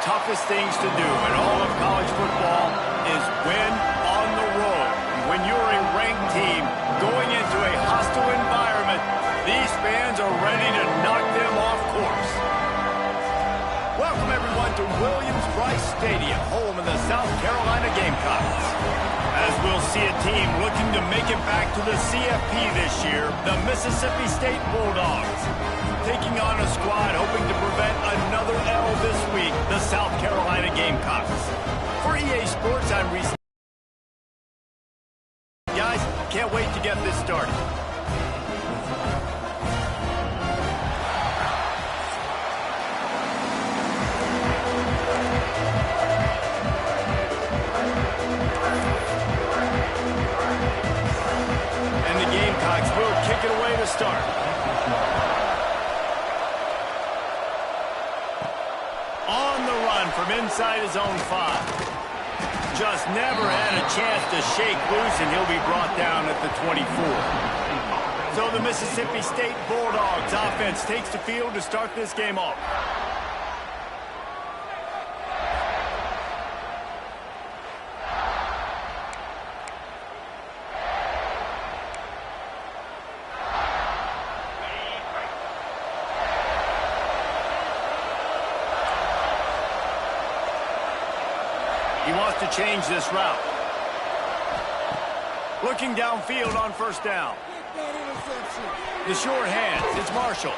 toughest things to do in all of college football is win on the road. When you're a ranked team going into a hostile environment, these fans are ready to knock them off course. Welcome, everyone, to Williams-Brice Stadium, home of the South Carolina Gamecocks. As we'll see a team looking to make it back to the CFP this year, the Mississippi State Bulldogs. Taking on a squad hoping to prevent another L this week, the South Carolina Gamecocks. For EA Sports, I'm Reese. Guys, can't wait to get this started. And the Gamecocks will kick it away to start. On the run from inside his own 5. Just never had a chance to shake loose, and he'll be brought down at the 24. So the Mississippi State Bulldogs offense takes the field to start this game off. He wants to change this route. Looking downfield on first down. The short hands, it's Marshall.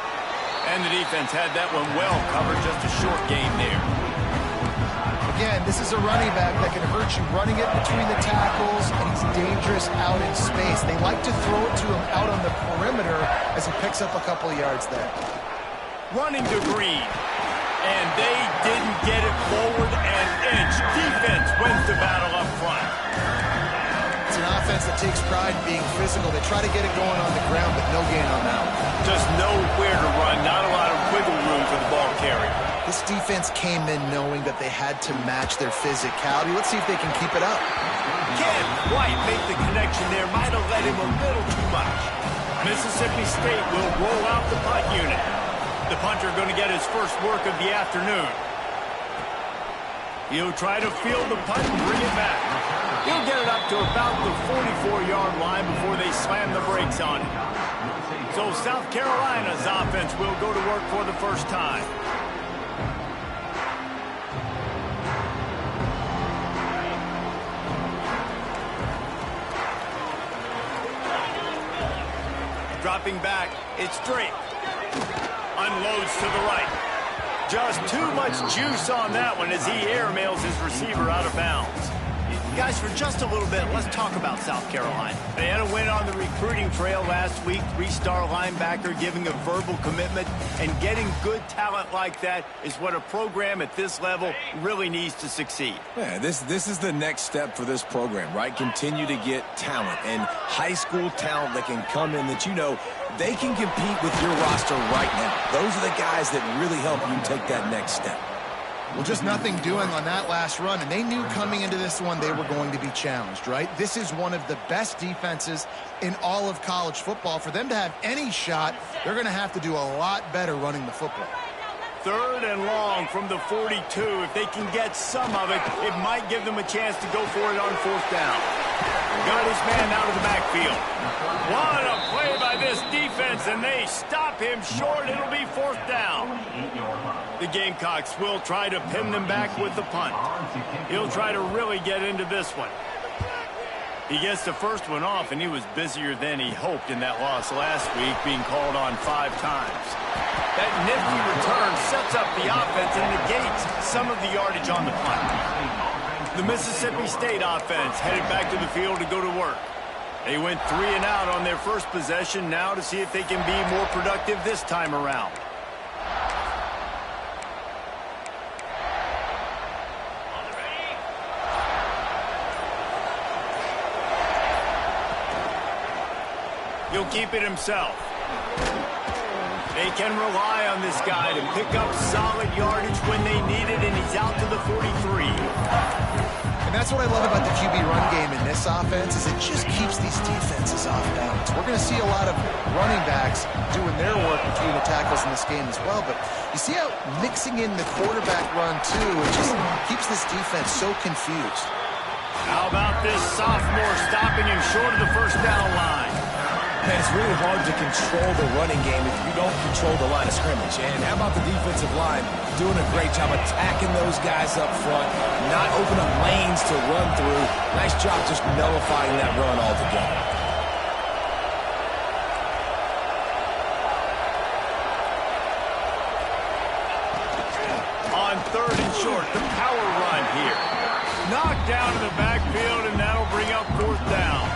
And the defense had that one well covered, just a short gain there. Again, this is a running back that can hurt you running it between the tackles, and he's dangerous out in space. They like to throw it to him out on the perimeter as he picks up a couple of yards there. Running to Green. And they didn't get it forward an inch. Defense wins the battle up front. It's an offense that takes pride in being physical. They try to get it going on the ground, but no gain on that one. Just nowhere to run. Not a lot of wiggle room for the ball carrier. This defense came in knowing that they had to match their physicality. Let's see if they can keep it up. Can't quite make the connection there. Might have let him a little too much. Mississippi State will roll out the punt unit. The punter going to get his first work of the afternoon. He'll try to field the punt and bring it back. He'll get it up to about the 44-yard line before they slam the brakes on it. So South Carolina's offense will go to work for the first time. Dropping back, it's Drake. Unloads to the right. Just too much juice on that one as he airmails his receiver out of bounds. Guys, for just a little bit, let's talk about South Carolina. They had a win on the recruiting trail last week. 3-star linebacker giving a verbal commitment, and getting good talent like that is what a program at this level really needs to succeed. Yeah, this is the next step for this program, right? Continue to get talent and high school talent that can come in that they can compete with your roster right now. Those are the guys that really help you take that next step. Well, just nothing doing on that last run, and they knew coming into this one they were going to be challenged, right? This is one of the best defenses in all of college football. For them to have any shot, they're going to have to do a lot better running the football. 3rd and long from the 42. If they can get some of it, it might give them a chance to go for it on 4th down. Got his man out of the backfield. What a play by this defense, and they stop him short. It'll be 4th down. The Gamecocks will try to pin them back with the punt. He'll try to really get into this one. He gets the first one off, and he was busier than he hoped in that loss last week, being called on 5 times. That nifty return sets up the offense and negates some of the yardage on the punt. The Mississippi State offense headed back to the field to go to work. They went 3 and out on their first possession, now to see if they can be more productive this time around. He'll keep it himself. They can rely on this guy to pick up solid yardage when they need it, and he's out to the 43. And That's what I love about the QB run game in this offense is it just keeps these defenses off balance. We're going to see a lot of running backs doing their work between the tackles in this game as well, but you see how mixing in the quarterback run too, it just keeps this defense so confused. How about this sophomore stopping him short of the first down line? Man, it's really hard to control the running game if you don't control the line of scrimmage. And how about the defensive line doing a great job attacking those guys up front, not open up lanes to run through. Nice job just nullifying that run altogether. On 3rd and short, the power run here. Knocked down in the backfield, and that'll bring up 4th down.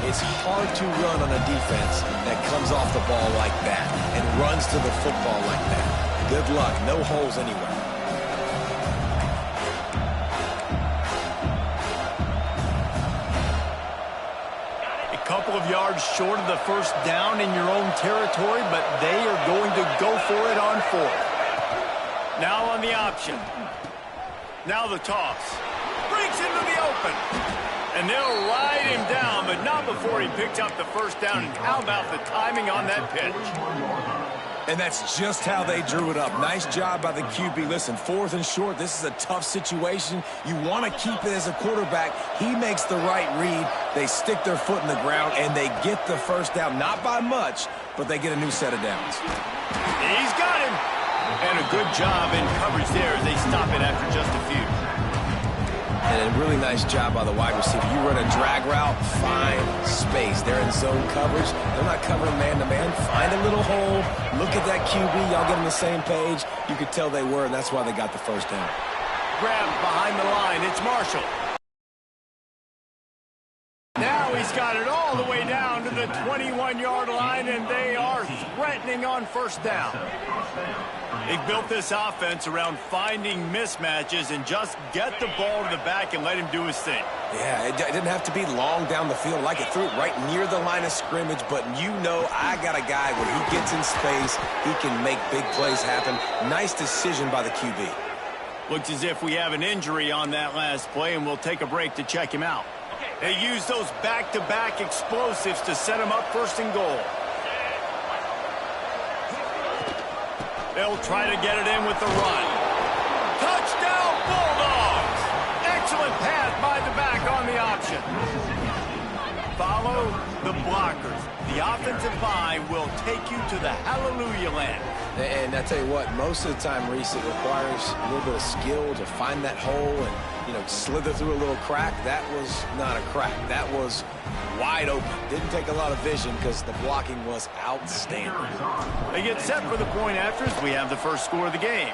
It's hard to run on a defense that comes off the ball like that and runs to the football like that. Good luck. No holes anywhere. A couple of yards short of the first down in your own territory, but they are going to go for it on 4th. Now on the option. Now the toss. Breaks into the open. And they'll ride him down, but not before he picks up the first down. And how about the timing on that pitch? And that's just how they drew it up. Nice job by the QB. Listen, 4th and short, this is a tough situation. You want to keep it as a quarterback. He makes the right read. They stick their foot in the ground, and they get the first down. Not by much, but they get a new set of downs. He's got him. And a good job in coverage there as they stop it after just a few. And a really nice job by the wide receiver. You run a drag route, find space. They're in zone coverage. They're not covering man-to-man. Find a little hole. Look at that QB. Y'all get on the same page. You could tell they were, and that's why they got the first down. Grab behind the line. It's Marshall. Now he's got it all the way down to the 21-yard line, and they are threatening on first down. They've built this offense around finding mismatches and just get the ball to the back and let him do his thing. Yeah, it didn't have to be long down the field. Like it threw it right near the line of scrimmage, but you know I got a guy when he gets in space, he can make big plays happen. Nice decision by the QB. Looks as if we have an injury on that last play, and we'll take a break to check him out. They use those back-to-back explosives to set him up 1st and goal. They'll try to get it in with the run. Touchdown, Bulldogs! Excellent pass by the back on the option. Follow the blockers. The offensive line will take you to the hallelujah land. And I tell you what, most of the time, Reese, it requires a little bit of skill to find that hole and, slither through a little crack. That was not a crack. That was wide open. Didn't take a lot of vision because the blocking was outstanding. They get set for the point afters. We have the first score of the game.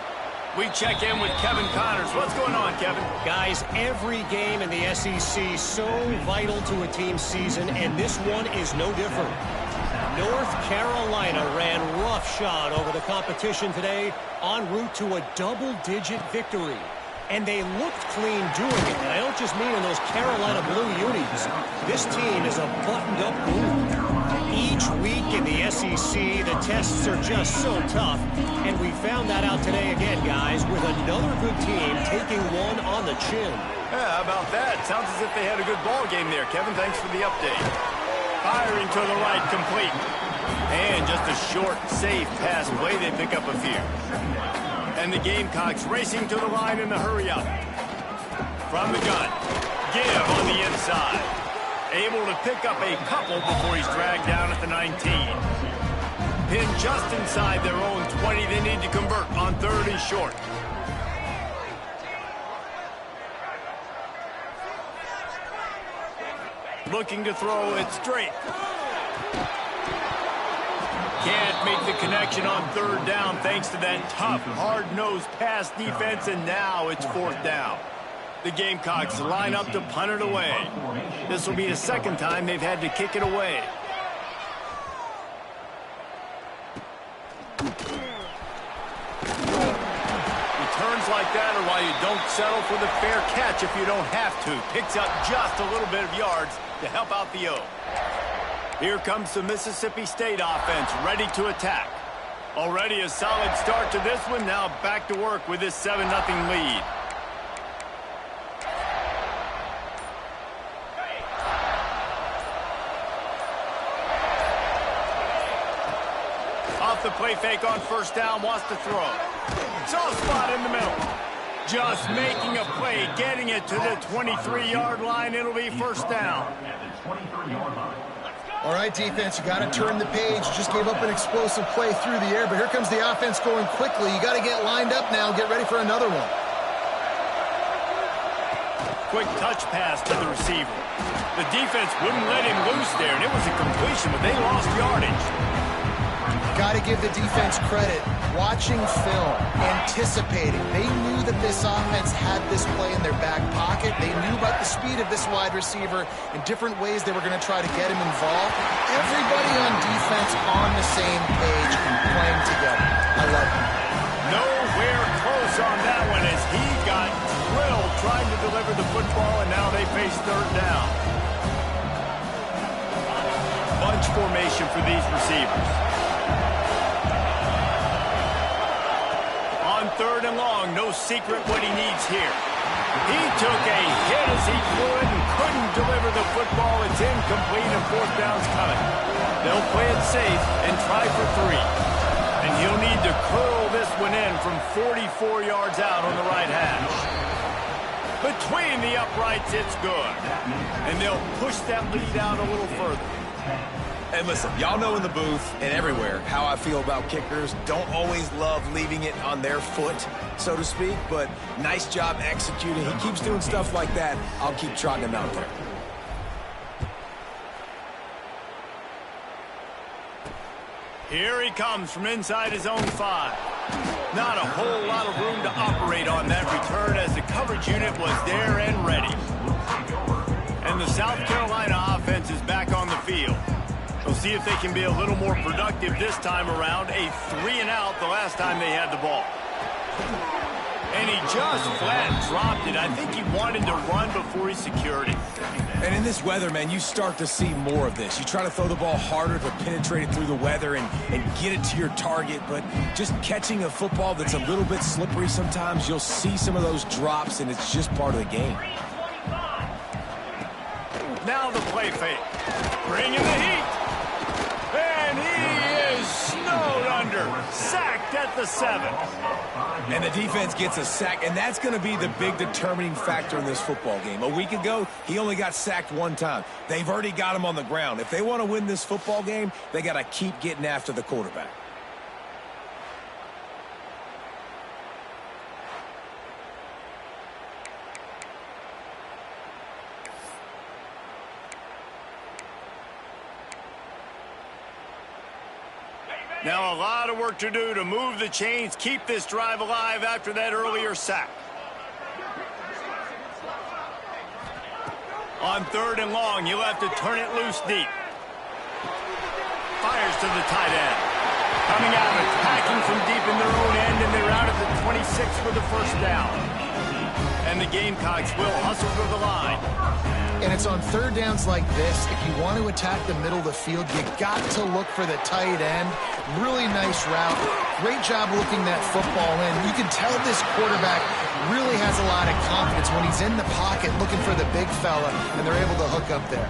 We check in with Kevin Connors. What's going on, Kevin? Guys, every game in the SEC so vital to a team's season, and this one is no different. North Carolina ran roughshod over the competition today en route to a double-digit victory. And they looked clean doing it. And I don't just mean in those Carolina blue unis. This team is a buttoned-up group. Each week in the SEC, the tests are just so tough. And we found that out today again, guys, with another good team taking one on the chin. Yeah, how about that? Sounds as if they had a good ball game there, Kevin. Thanks for the update. Firing to the right, complete. And just a short, safe pass play. They pick up a few. And the Gamecocks racing to the line in the hurry-up. From the gun. Give on the inside. Able to pick up a couple before he's dragged down at the 19. Pinned just inside their own 20. They need to convert on 3rd and short. Looking to throw it straight. Can't make the connection on 3rd down thanks to that tough, hard-nosed pass defense, and now it's 4th down. The Gamecocks line up to punt it away. This will be the 2nd time they've had to kick it away. Returns like that are why you don't settle for the fair catch if you don't have to. Picks up just a little bit of yards to help out the O. Here comes the Mississippi State offense, ready to attack. Already a solid start to this one. Now back to work with this 7-0 lead. the play fake on first down, wants to throw. Soft spot in the middle. Just making a play, getting it to the 23-yard line. It'll be first down. All right, defense, you got to turn the page. Just gave up an explosive play through the air, but here comes the offense going quickly. You got to get lined up now, get ready for another one. Quick touch pass to the receiver. The defense wouldn't let him loose there, and it was a completion, but they lost yardage. Got to give the defense credit. Watching film, anticipating. They knew that this offense had this play in their back pocket. They knew about the speed of this wide receiver and different ways they were going to try to get him involved. Everybody on defense on the same page playing together. I love it. Nowhere close on that one as he got drilled trying to deliver the football, and now they face third down. Bunch formation for these receivers. On third and long, no secret what he needs here. He took a hit as he threw it and couldn't deliver the football. It's incomplete and fourth down's coming. They'll play it safe and try for 3. And he'll need to curl this one in from 44 yards out on the right hash. Between the uprights, it's good. And they'll push that lead out a little further. And listen, y'all know in the booth and everywhere how I feel about kickers. Don't always love leaving it on their foot, so to speak, but nice job executing. He keeps doing stuff like that. I'll keep trotting him out there. Here he comes from inside his own 5. Not a whole lot of room to operate on that return as the coverage unit was there and ready. And the South Carolina offense is back on the field. We'll see if they can be a little more productive this time around. A 3-and-out the last time they had the ball. And he just flat dropped it. I think he wanted to run before he secured it. And in this weather, man, you start to see more of this. You try to throw the ball harder to penetrate it through the weather and get it to your target, but just catching a football that's a little bit slippery sometimes, you'll see some of those drops, and it's just part of the game. Now the play fake. Bring in the heat. And he is snowed under. Sacked at the 7. And the defense gets a sack, and that's going to be the big determining factor in this football game. A week ago, he only got sacked 1 time. They've already got him on the ground. If they want to win this football game, they got to keep getting after the quarterback. Now a lot of work to do to move the chains, keep this drive alive after that earlier sack. On third and long, you'll have to turn it loose deep. Fires to the tight end. Coming out, attacking from deep in their own end, and they're out at the 26 for the first down. And the Gamecocks will hustle to the line. And it's on third downs like this, if you want to attack the middle of the field, you got to look for the tight end. Really nice route. Great job looking that football in. You can tell this quarterback really has a lot of confidence when he's in the pocket looking for the big fella, and they're able to hook up there.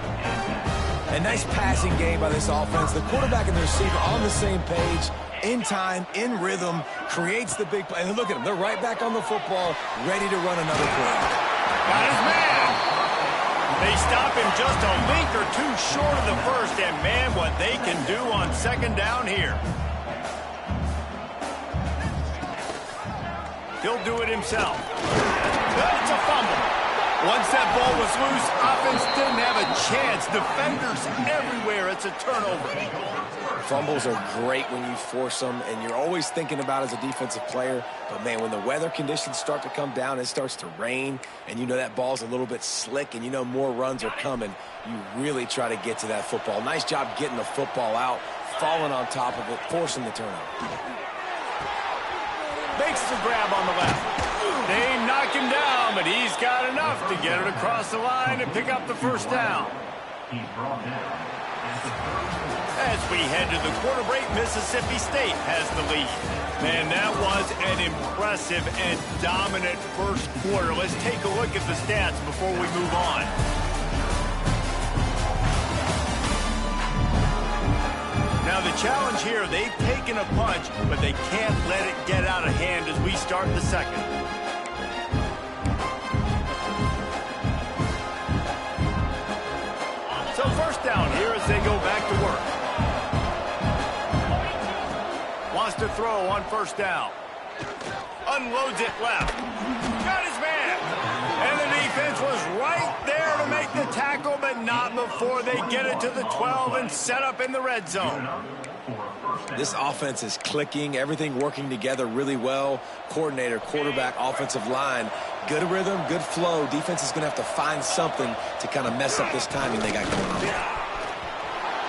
A nice passing game by this offense. The quarterback and the receiver on the same page, in time, in rhythm, creates the big play. And look at them. They're right back on the football, ready to run another play. Got his man. They stop him just a link or two short of the first, and man, what they can do on second down here. He'll do it himself. It's a fumble. Once that ball was loose, offense didn't have a chance. Defenders everywhere. It's a turnover. Fumbles are great when you force them, and you're always thinking about as a defensive player. But, man, when the weather conditions start to come down, it starts to rain, and you know that ball's a little bit slick, and you know more runs are coming, you really try to get to that football. Nice job getting the football out, falling on top of it, forcing the turnover. Makes the grab on the left. They knock him down, but he's got enough to get it across the line and pick up the first down. As we head to the quarter break, Mississippi State has the lead. Man, that was an impressive and dominant first quarter. Let's take a look at the stats before we move on. Now the challenge here, they've taken a punch, but they can't let it get out of hand as we start the second. So first down here as they go back to work. Wants to throw on first down. Unloads it left. Got his man. And the defense was right there to make the tackle, but not before they get it to the 12 and set up in the red zone. This offense is clicking, everything working together really well. Coordinator, quarterback, offensive line, good rhythm, good flow. Defense is going to have to find something to kind of mess up this timing they got going on.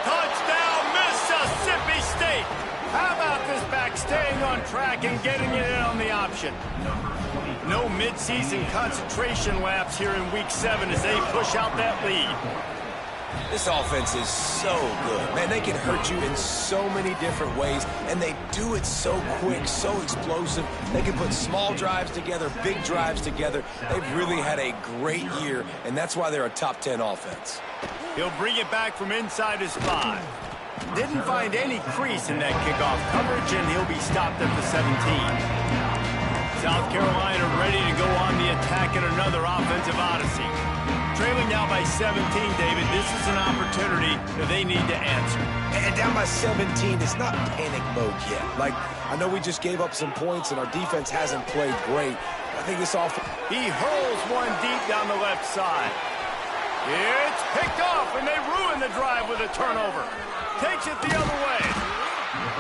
Touchdown, Mississippi State. How about this back staying on track and getting it in on the option? No midseason concentration laps here in Week 7 as they push out that lead. This offense is so good. Man, they can hurt you in so many different ways, and they do it so quick, so explosive. They can put small drives together, big drives together. They've really had a great year, and that's why they're a top 10 offense. He'll bring it back from inside his 5. Didn't find any crease in that kickoff coverage, and he'll be stopped at the 17. South Carolina ready to go on the attack in another offensive odyssey. Trailing now by 17, David. This is an opportunity that they need to answer. And down by 17, it's not panic mode yet. Like, I know we just gave up some points, and our defense hasn't played great. I think this offense... He hurls one deep down the left side. It's picked off, and they ruin the drive with a turnover. Takes it the other way.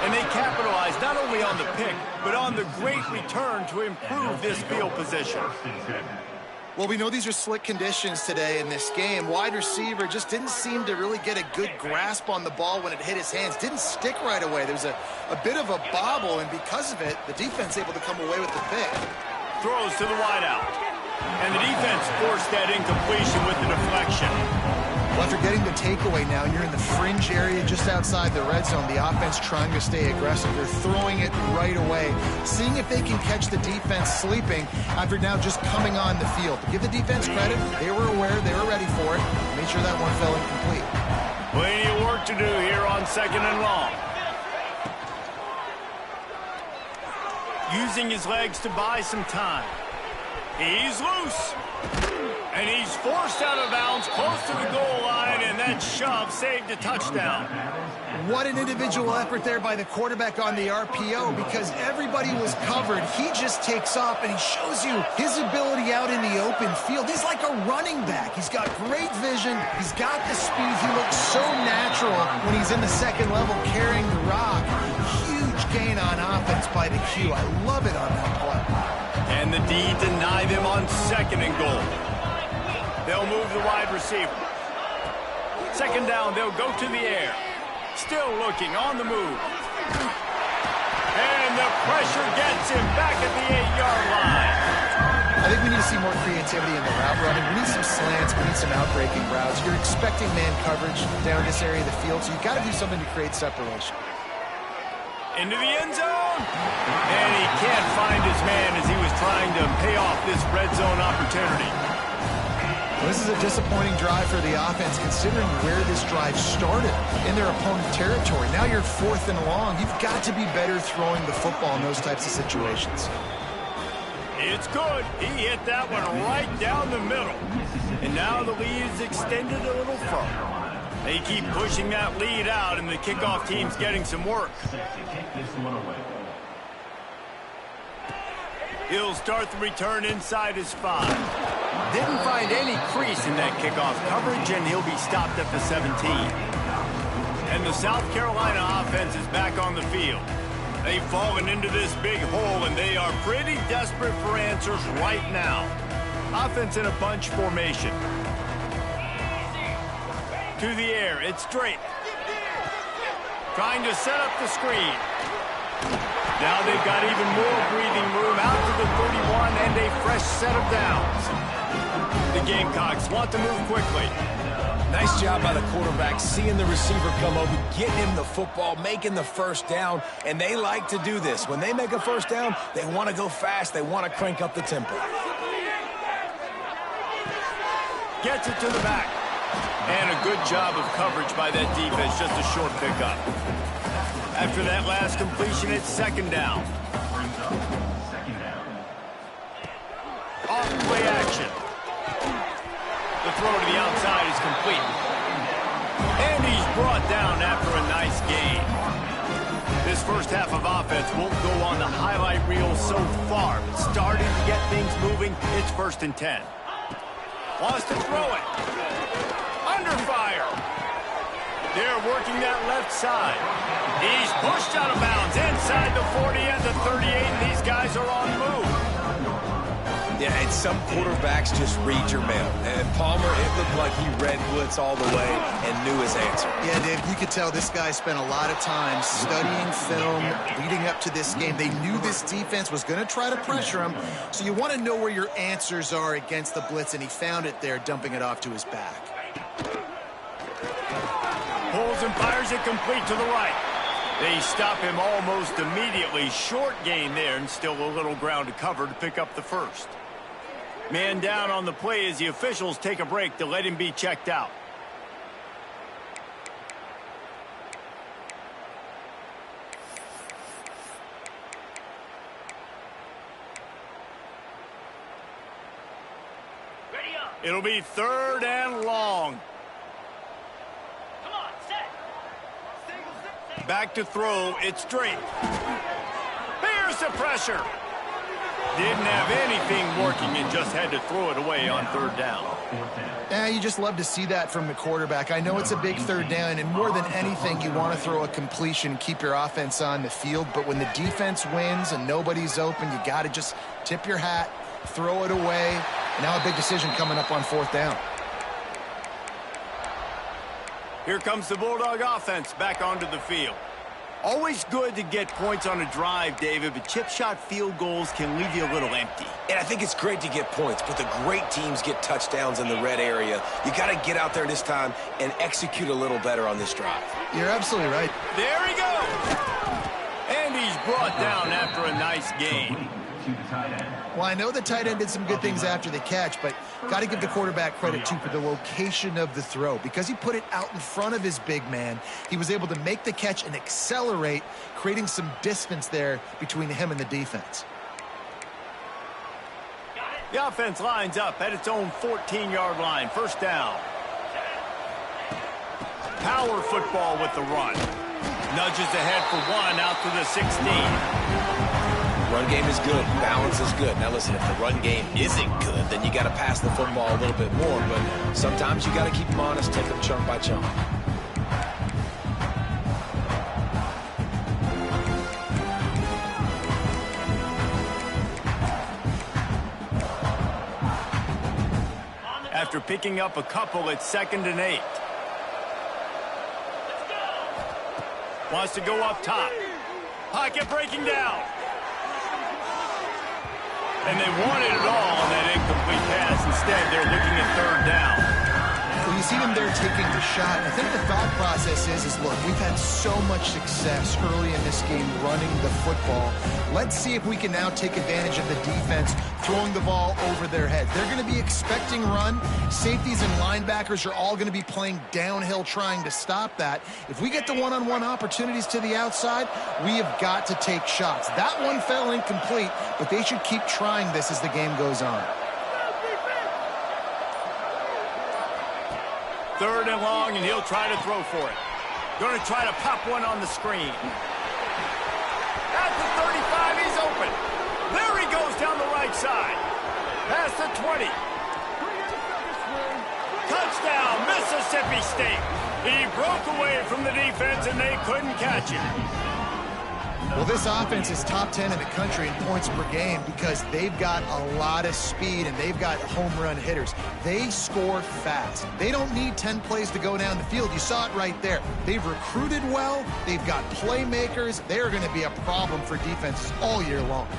And they capitalize not only on the pick, but on the great return to improve this field position. Well, we know these are slick conditions today in this game. Wide receiver just didn't seem to really get a good grasp on the ball when it hit his hands. Didn't stick right away. There was a bit of a bobble, and because of it, the defense able to come away with the pick. Throws to the wideout. And the defense forced that incompletion with the deflection. Well, after getting the takeaway now, and you're in the fringe area just outside the red zone, the offense trying to stay aggressive. They're throwing it right away, seeing if they can catch the defense sleeping after now just coming on the field. To give the defense credit, they were aware, they were ready for it. Made sure that one fell incomplete. Plenty of work to do here on 2nd and long. Using his legs to buy some time. He's loose. And he's forced out of bounds close to the goal line, and that shove saved a touchdown. What an individual effort there by the quarterback on the RPO, because everybody was covered. He just takes off, and he shows you his ability out in the open field. He's like a running back. He's got great vision. He's got the speed. He looks so natural when he's in the second level carrying the rock. Huge gain on offense by the Q. I love it on that play. And the D deny them on 2nd and goal. They'll move the wide receiver. 2nd down, they'll go to the air. Still looking on the move. And the pressure gets him back at the 8-yard line. I think we need to see more creativity in the route running. We need some slants. We need some outbreaking routes. You're expecting man coverage down this area of the field, so you've got to do something to create separation. Into the end zone. And he can't find his man as he was trying to pay off this red zone opportunity. Well, this is a disappointing drive for the offense, considering where this drive started in their opponent territory. Now you're 4th and long. You've got to be better throwing the football in those types of situations. It's good. He hit that one right down the middle. And now the lead is extended a little further. They keep pushing that lead out, and the kickoff team's getting some work. He'll start the return inside his 5. Didn't find any crease in that kickoff coverage, and he'll be stopped at the 17. And the South Carolina offense is back on the field. They've fallen into this big hole, and they are pretty desperate for answers right now. Offense in a bunch formation. To the air, it's Drake. Trying to set up the screen. Now they've got even more breathing room out to the 31 and a fresh set of downs. The Gamecocks want to move quickly. Nice job by the quarterback, seeing the receiver come over, getting him the football, making the first down, and they like to do this. When they make a first down, they want to go fast. They want to crank up the tempo. Gets it to the back. And a good job of coverage by that defense, just a short pickup. After that last completion, it's second down. Off play action. The throw to the outside is complete. And he's brought down after a nice gain. This first half of offense won't go on the highlight reel so far, but starting to get things moving, it's 1st and 10. Wants to throw it. Under fire. They're working that left side. He's pushed out of bounds inside the 40 and the 38, and these guys are on the move. Yeah, and some quarterbacks just read your mail. And Palmer, it looked like he read blitz all the way and knew his answer. Yeah, Dave, you could tell this guy spent a lot of time studying film leading up to this game. They knew this defense was going to try to pressure him, so you want to know where your answers are against the blitz, and he found it there, dumping it off to his back. Pulls and fires it complete to the right. They stop him almost immediately. Short gain there, and still a little ground to cover to pick up the first. Man down on the play as the officials take a break to let him be checked out. Ready up. It'll be 3rd and long. Come on, set. Back to throw. It's straight. Here's the pressure. Didn't have anything working and just had to throw it away on 3rd down. Yeah, you just love to see that from the quarterback. I know it's a big 3rd down, and more than anything, you want to throw a completion and keep your offense on the field. But when the defense wins and nobody's open, you got to just tip your hat, throw it away. And now a big decision coming up on 4th down. Here comes the Bulldog offense back onto the field. Always good to get points on a drive, David, but chip shot field goals can leave you a little empty. And I think it's great to get points, but the great teams get touchdowns in the red area. You got to get out there this time and execute a little better on this drive. You're absolutely right. There he goes. And he's brought down after a nice gain. Well, I know the tight end did some good things after the catch, but got to give the quarterback credit, too, for the location of the throw. Because he put it out in front of his big man, he was able to make the catch and accelerate, creating some distance there between him and the defense. The offense lines up at its own 14-yard line. 1st down. Power football with the run. Nudges ahead for 1 out to the 16. Run game is good. Balance is good. Now, listen, if the run game isn't good, then you got to pass the football a little bit more. But sometimes you got to keep them honest, take them chunk by chunk. After picking up a couple, it's 2nd and 8. Wants to go up top. Pocket breaking down. And they wanted it all on that incomplete pass. Instead, they're looking at 3rd down. When you see them there taking the shot, I think the thought process is look, we've had so much success early in this game running the football. Let's see if we can now take advantage of the defense throwing the ball over their head. They're going to be expecting run. Safeties and linebackers are all going to be playing downhill trying to stop that. If we get the one-on-one opportunities to the outside, we have got to take shots. That one fell incomplete, but they should keep trying this as the game goes on. 3rd and long, and he'll try to throw for it. Going to try to pop one on the screen. At the 35, he's open. There he goes down the right side. Past the 20. Touchdown, Mississippi State. He broke away from the defense, and they couldn't catch him. Well, this offense is top 10 in the country in points per game because they've got a lot of speed and they've got home run hitters. They score fast. They don't need 10 plays to go down the field. You saw it right there. They've recruited well. They've got playmakers. They're going to be a problem for defenses all year long.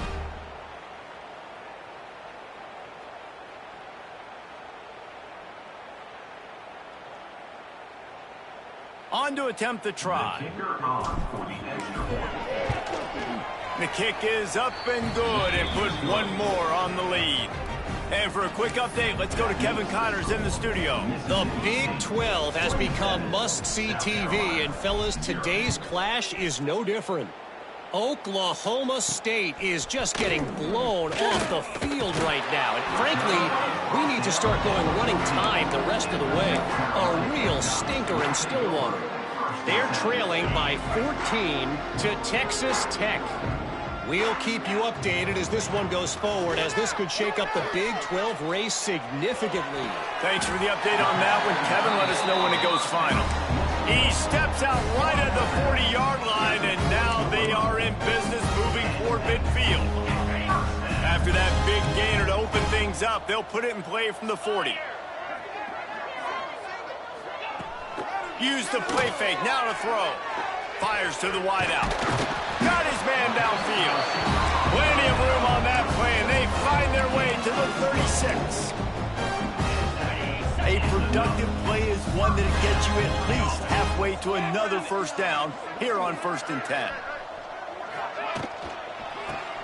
On to attempt the try. The kick is up and good and put one more on the lead. And for a quick update, let's go to Kevin Connors in the studio. The Big 12 has become must-see TV, and fellas, today's clash is no different. Oklahoma State is just getting blown off the field right now. And frankly, we need to start going running time the rest of the way. A real stinker in Stillwater. They're trailing by 14 to Texas Tech. We'll keep you updated as this one goes forward, as this could shake up the Big 12 race significantly. Thanks for the update on that one, Kevin. Let us know when it goes final. He steps out right at the 40-yard line, and now they are in business moving toward midfield. After that big gainer to open things up, they'll put it in play from the 40. Use the play fake, now to throw. Fires to the wideout. Got his man downfield. Plenty of room on that play, and they find their way to the 36. A productive play is one that gets you at least halfway to another first down here on 1st and 10.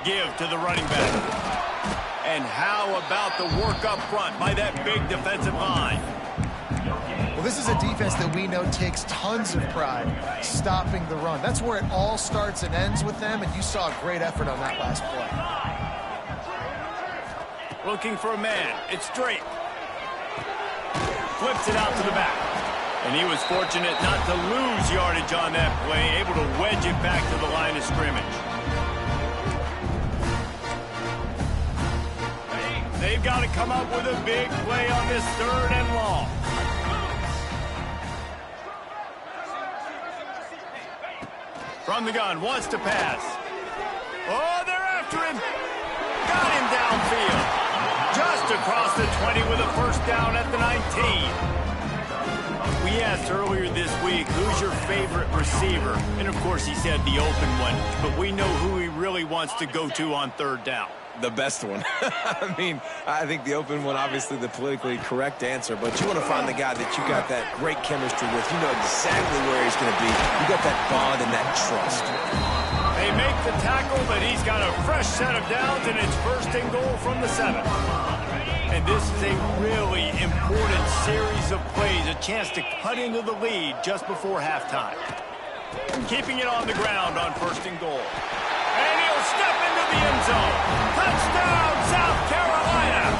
Give to the running back. And how about the work up front by that big defensive line? Well, this is a defense that we know takes tons of pride stopping the run. That's where it all starts and ends with them, and you saw a great effort on that last play. Looking for a man. It's Drake. Flips it out to the back. And he was fortunate not to lose yardage on that play, able to wedge it back to the line of scrimmage. They've got to come up with a big play on this 3rd and long. From the gun, wants to pass. Oh, they're after him. Got him downfield. Just across the 20 with a first down at the 19. We asked earlier this week, who's your favorite receiver? And, of course, he said the open one. But we know who he really wants to go to on 3rd down. The best one. I mean, I think the open one, obviously the politically correct answer, but you want to find the guy that you got that great chemistry with. You know exactly where he's going to be. You got that bond and that trust. They make the tackle, but he's got a fresh set of downs, and it's 1st and goal from the 7. And this is a really important series of plays, a chance to cut into the lead just before halftime. Keeping it on the ground on 1st and goal. And he'll step into the end zone. Touchdown, South Carolina!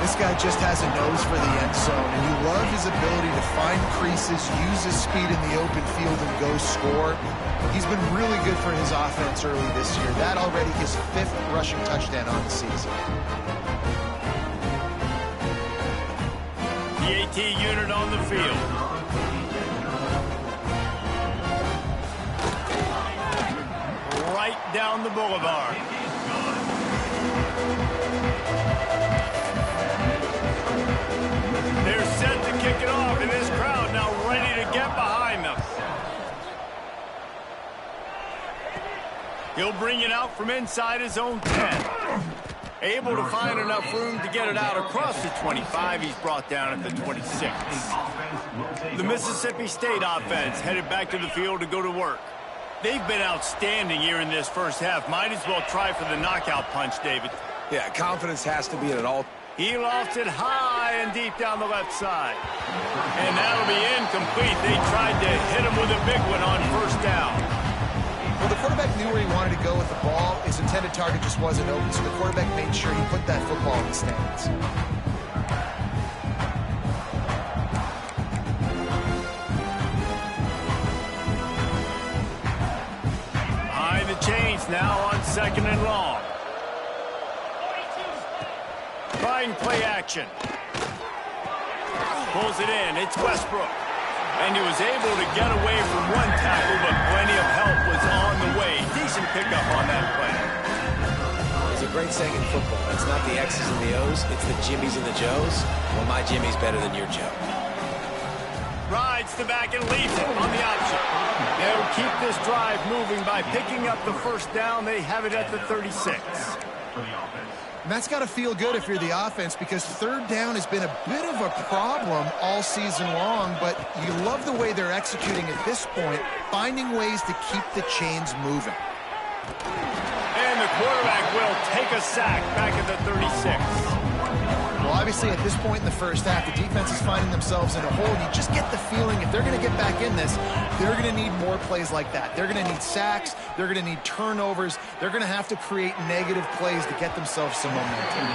This guy just has a nose for the end zone, and you love his ability to find creases, use his speed in the open field, and go score. He's been really good for his offense early this year. That already his 5th rushing touchdown on the season. The AT unit on the field. Right down the boulevard. They're set to kick it off, and this crowd now ready to get behind them. He'll bring it out from inside his own 10. Able to find enough room to get it out across the 25. He's brought down at the 26. The Mississippi State offense headed back to the field to go to work. They've been outstanding here in this first half. Might as well try for the knockout punch, David. Yeah, confidence has to be at all. He lofts it high and deep down the left side. And that'll be incomplete. They tried to hit him with a big one on 1st down. Well, the quarterback knew where he wanted to go with the ball. His intended target just wasn't open, so the quarterback made sure he put that football in the stands. Behind the chains now on 2nd and long. Trying play action. Pulls it in. It's Westbrook. And he was able to get away from one tackle, but plenty of help was on the way. Decent pickup on that play. There's a great saying in football. It's not the X's and the O's, it's the Jimmies and the Joes. Well, my Jimmy's better than your Joe. Rides the back and leaves it on the option. They'll keep this drive moving by picking up the 1st down. They have it at the 36. And that's got to feel good if you're the offense, because 3rd down has been a bit of a problem all season long, but you love the way they're executing at this point, finding ways to keep the chains moving. And the quarterback will take a sack back at the 36. Well, obviously, at this point in the first half, the defense is finding themselves in a hole. You just get the feeling if they're going to get back in this, they're going to need more plays like that. They're going to need sacks. They're going to need turnovers. They're going to have to create negative plays to get themselves some momentum.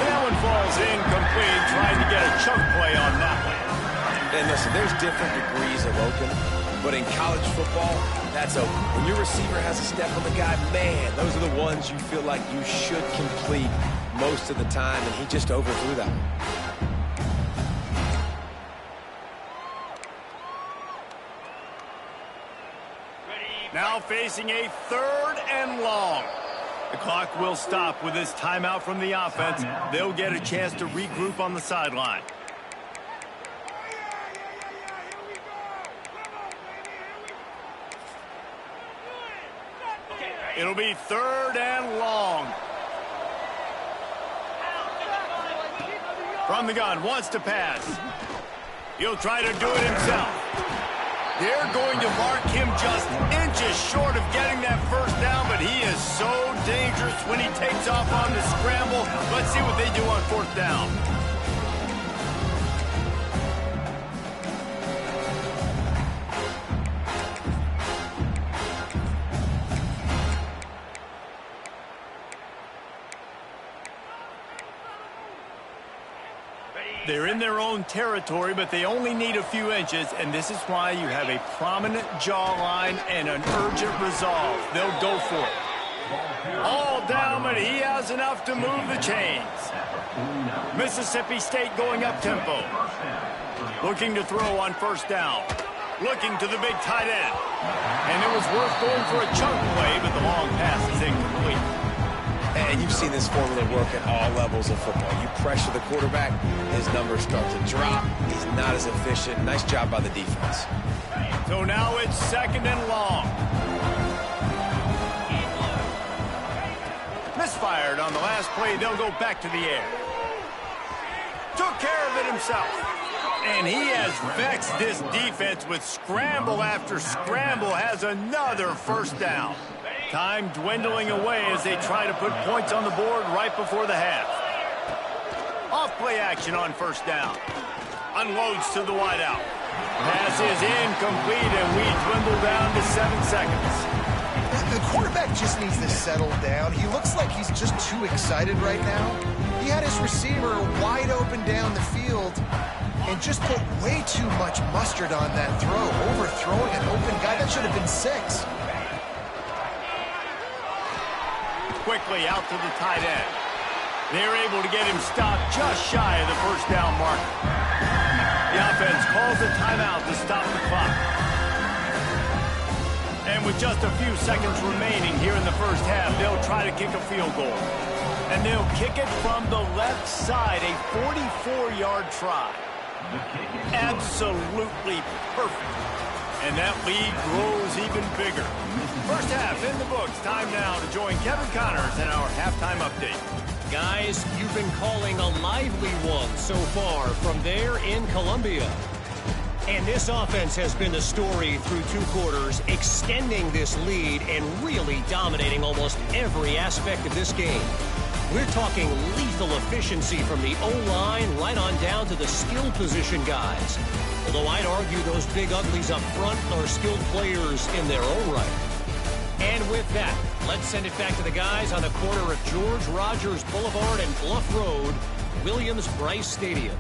And that one falls incomplete, trying to get a chunk play on that one. And listen, there's different degrees of open, but in college football, that's open. When your receiver has a step on the guy, man, those are the ones you feel like you should complete most of the time, and he just overthrew that one. Now facing a 3rd and long. The clock will stop with this timeout from the offense. They'll get a chance to regroup on the sideline. It'll be 3rd and long. From the gun, wants to pass. He'll try to do it himself. They're going to mark him just inches short of getting that first down, but he is so dangerous when he takes off on the scramble. Let's see what they do on 4th down. They're in their own territory, but they only need a few inches, and this is why you have a prominent jawline and an urgent resolve. They'll go for it. All down, but he has enough to move the chains. Mississippi State going up-tempo. Looking to throw on 1st down. Looking to the big tight end. And it was worth going for a chunk play, but the long pass is incomplete. And you've seen this formula work at all levels of football. You pressure the quarterback, his numbers start to drop. He's not as efficient. Nice job by the defense. So now it's 2nd and long. Misfired on the last play. They'll go back to the air. Took care of it himself. And he has vexed this defense with scramble after scramble. Has another 1st down. Time dwindling away as they try to put points on the board right before the half. Off-play action on 1st down. Unloads to the wideout. Pass is incomplete, and we dwindle down to 7 seconds. The quarterback just needs to settle down. He looks like he's just too excited right now. He had his receiver wide open down the field and just put way too much mustard on that throw, overthrowing an open guy. That should have been 6. Quickly out to the tight end. They're able to get him stopped just shy of the 1st down marker. The offense calls a timeout to stop the clock. And with just a few seconds remaining here in the first half, they'll try to kick a field goal. And they'll kick it from the left side, a 44-yard try. Absolutely perfect. And that lead grows even bigger. First half in the books. Time now to join Kevin Connors in our halftime update. Guys, you've been calling a lively one so far from there in Columbia. And this offense has been the story through 2 quarters, extending this lead and really dominating almost every aspect of this game. We're talking lethal efficiency from the O-line right on down to the skill position guys. Although I'd argue those big uglies up front are skilled players in their own right. And with that, let's send it back to the guys on the corner of George Rogers Boulevard and Bluff Road, Williams-Brice Stadium.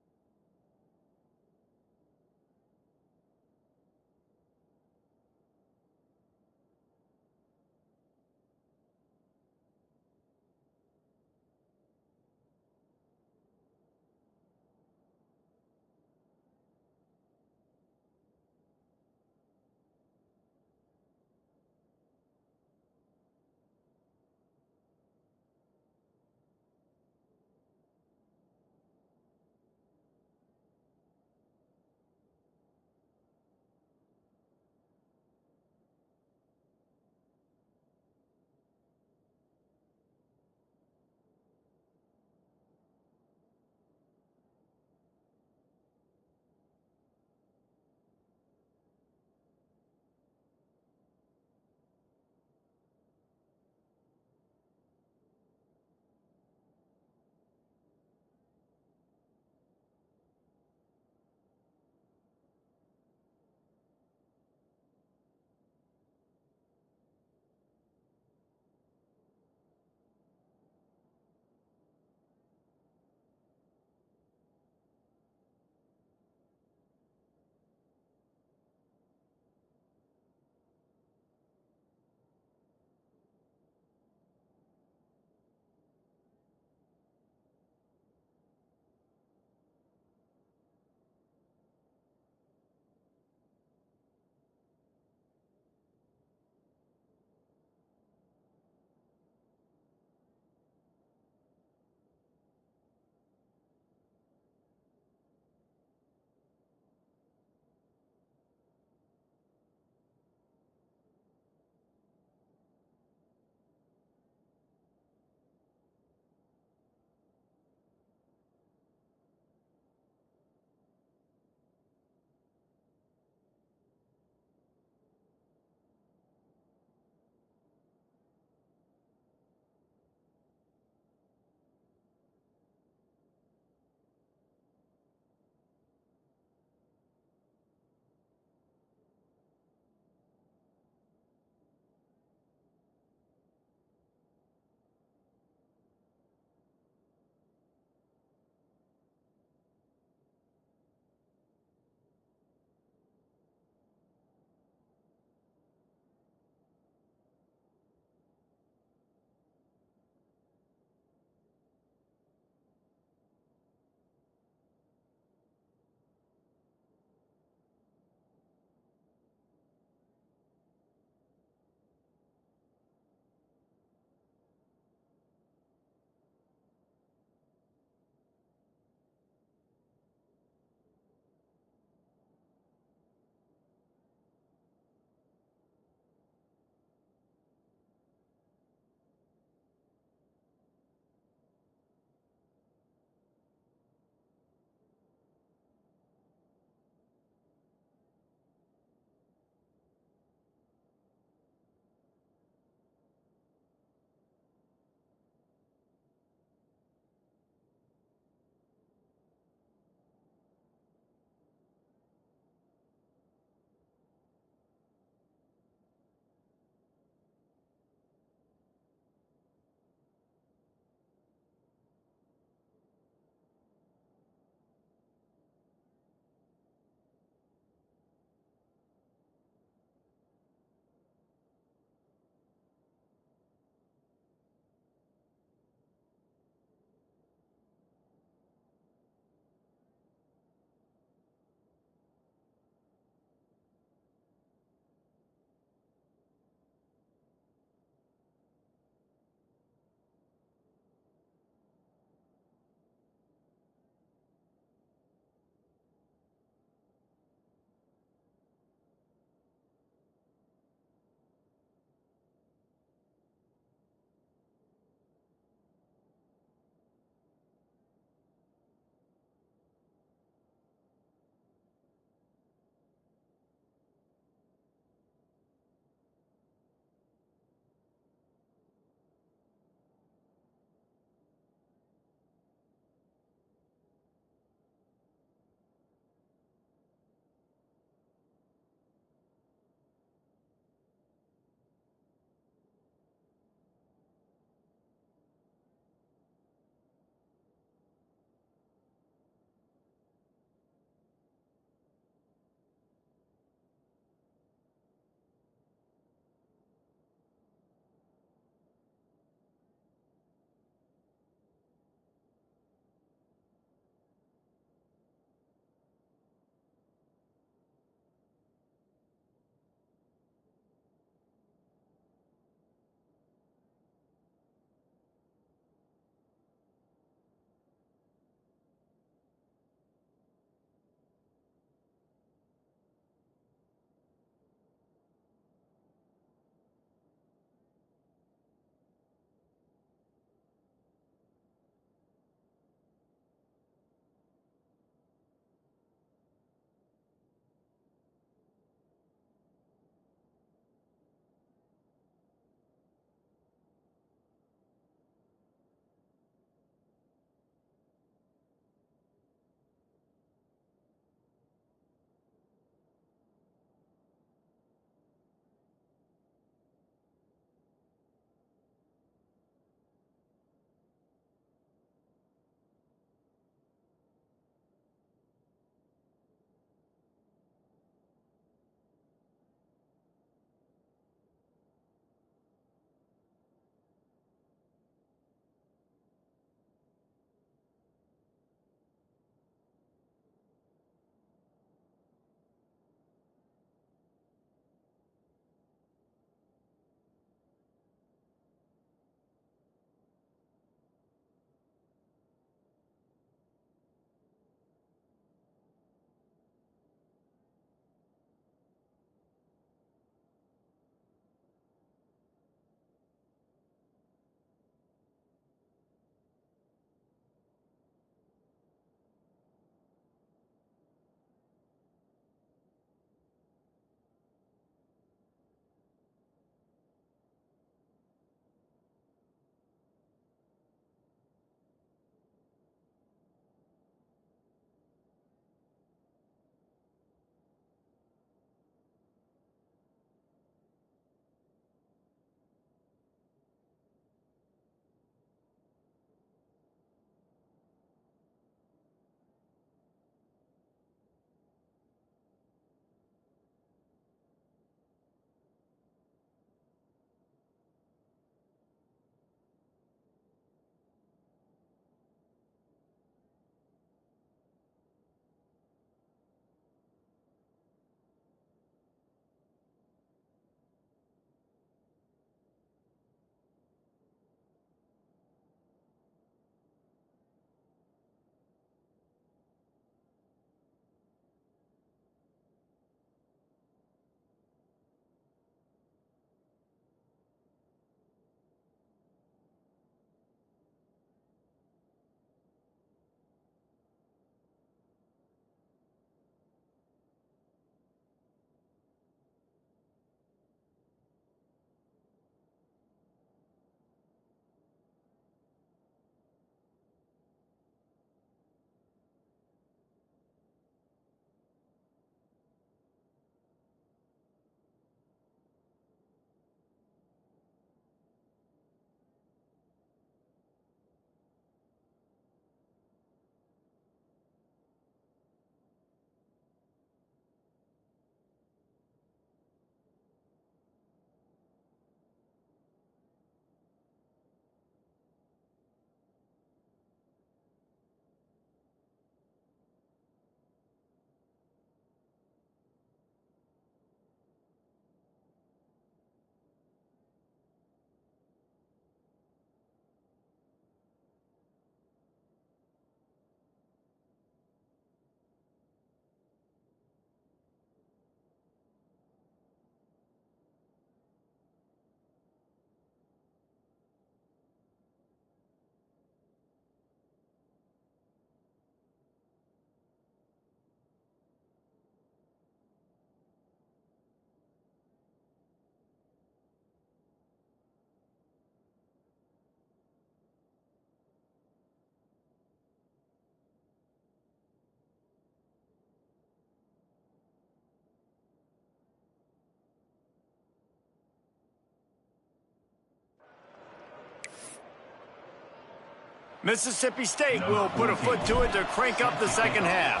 Mississippi State will put a foot to it to crank up the second half.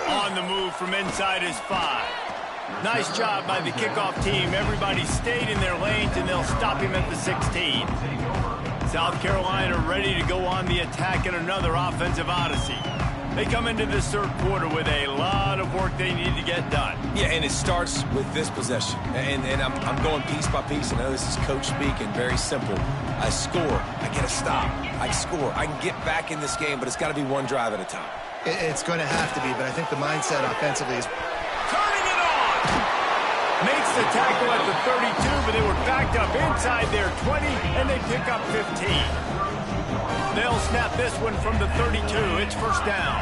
On the move from inside his 5. Nice job by the kickoff team. Everybody stayed in their lanes, and they'll stop him at the 16. South Carolina ready to go on the attack in another offensive odyssey. They come into this third quarter with a lot of work they need to get done. Yeah, and it starts with this possession. And I'm going piece by piece. I know this is coach speak and very simple. I score. I get a stop. I score. I can get back in this game, but it's got to be one drive at a time. It's going to have to be, but I think the mindset offensively is... Turning it on! Makes the tackle at the 32, but they were backed up inside their 20, and they pick up 15. They'll snap this one from the 32. It's first down.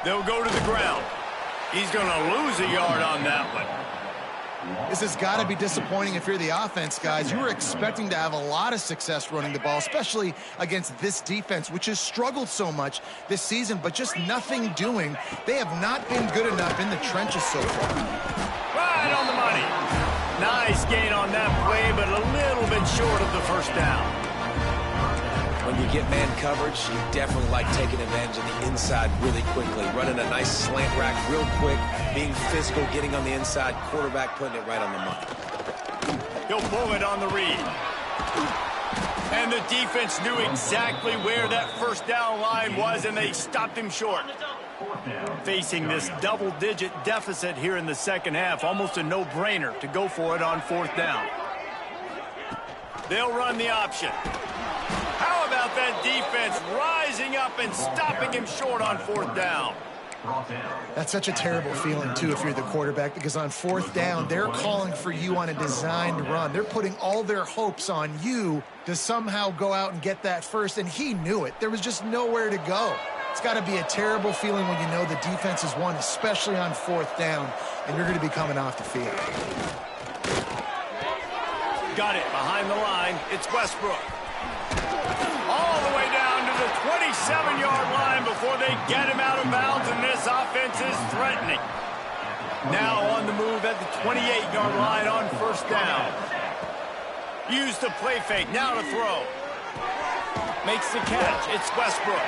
They'll go to the ground. He's going to lose a yard on that one. This has got to be disappointing if you're the offense, guys. You were expecting to have a lot of success running the ball, especially against this defense, which has struggled so much this season, but just nothing doing. They have not been good enough in the trenches so far. Right on the money. Nice gain on that play, but a little bit short of the first down. When you get man coverage, you definitely like taking advantage of the inside really quickly. Running a nice slant rack real quick, being physical, getting on the inside, quarterback putting it right on the money. He'll pull it on the read. And the defense knew exactly where that first down line was, and they stopped him short. Facing this double-digit deficit here in the second half, almost a no-brainer to go for it on fourth down. They'll run the option. How about that defense rising up and stopping him short on fourth down? That's such a terrible feeling, too, if you're the quarterback, because on fourth down, they're calling for you on a designed run. They're putting all their hopes on you to somehow go out and get that first, and he knew it. There was just nowhere to go. It's got to be a terrible feeling when you know the defense has won, especially on fourth down, and you're going to be coming off the field. Got it behind the line. It's Westbrook. All the way down to the 27-yard line before they get him out of bounds, and this offense is threatening. Now on the move at the 28-yard line on first down. Use the play fake. Now to throw. Makes the catch. It's Westbrook.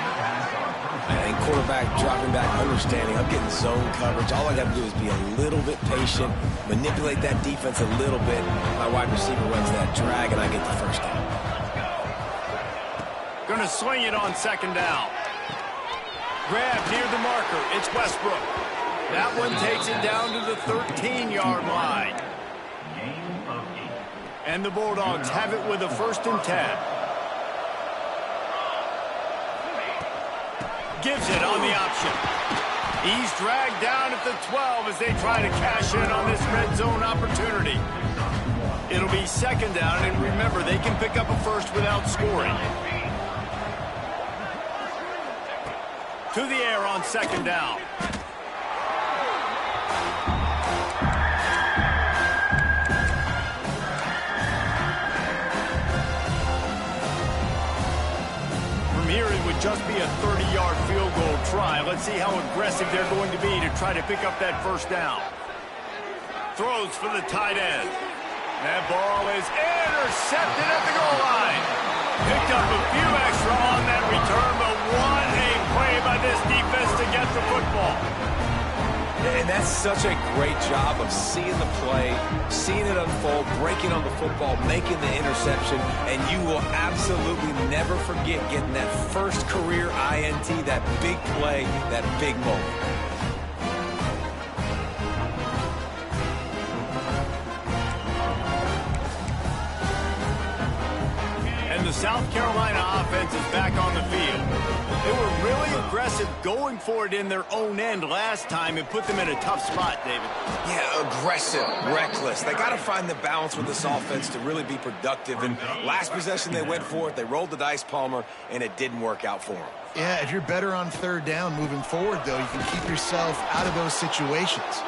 And quarterback dropping back, understanding I'm getting zone coverage. All I got to do is be a little bit patient, manipulate that defense a little bit. My wide receiver runs that drag, and I get the first down. Going to swing it on second down. Grab near the marker. It's Westbrook. That one takes it down to the 13-yard line. And the Bulldogs have it with a 1st and 10. Gives it on the option. He's dragged down at the 12 as they try to cash in on this red zone opportunity. It'll be second down, and remember, they can pick up a first without scoring. To the air on second down. From here, it would just be a 30-yard field goal try. Let's see how aggressive they're going to be to try to pick up that first down. Throws for the tight end. That ball is intercepted at the goal line. Picked up a few extra on that return, but what a play by this defense to get the football. And that's such a great job of seeing the play, seeing it unfold, breaking on the football, making the interception, and you will absolutely never forget getting that first career INT, that big play, that big moment. The South Carolina offense is back on the field. They were really aggressive going for it in their own end last time and put them in a tough spot, David. Yeah, aggressive, reckless. They got to find the balance with this offense to really be productive. And last possession, they went for it. They rolled the dice, Palmer, and it didn't work out for them. Yeah, if you're better on third down moving forward, though, you can keep yourself out of those situations.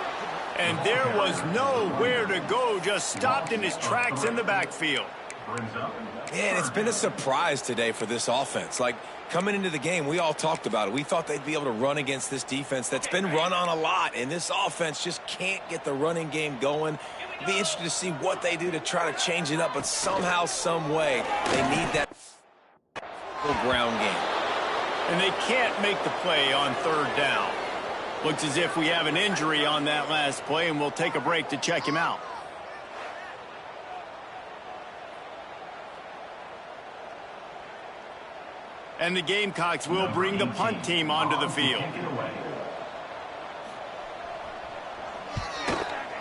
And there was nowhere to go, just stopped in his tracks in the backfield. And it's been a surprise today for this offense. Like, coming into the game, we all talked about it. We thought they'd be able to run against this defense that's been run on a lot, and this offense just can't get the running game going. It'll be interesting to see what they do to try to change it up, but somehow, some way, they need that ground game. And they can't make the play on third down. Looks as if we have an injury on that last play, and we'll take a break to check him out. And the Gamecocks will bring the punt team onto the field.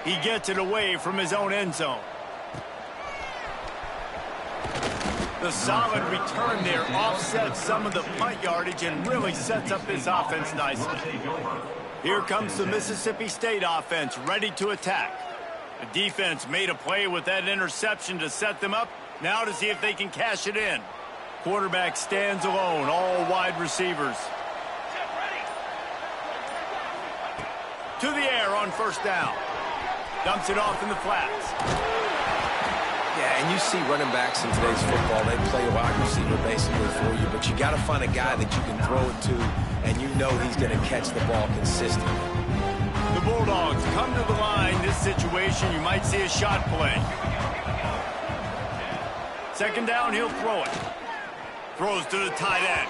He gets it away from his own end zone. The solid return there offsets some of the punt yardage and really sets up this offense nicely. Here comes the Mississippi State offense ready to attack. The defense made a play with that interception to set them up. Now to see if they can cash it in. Quarterback stands alone, all wide receivers. To the air on first down. Dumps it off in the flats. Yeah, and you see running backs in today's football, they play a wide receiver basically for you, but you got to find a guy that you can throw it to, and you know he's going to catch the ball consistently. The Bulldogs come to the line. This situation, you might see a shot play. Second down, he'll throw it. Throws to the tight end.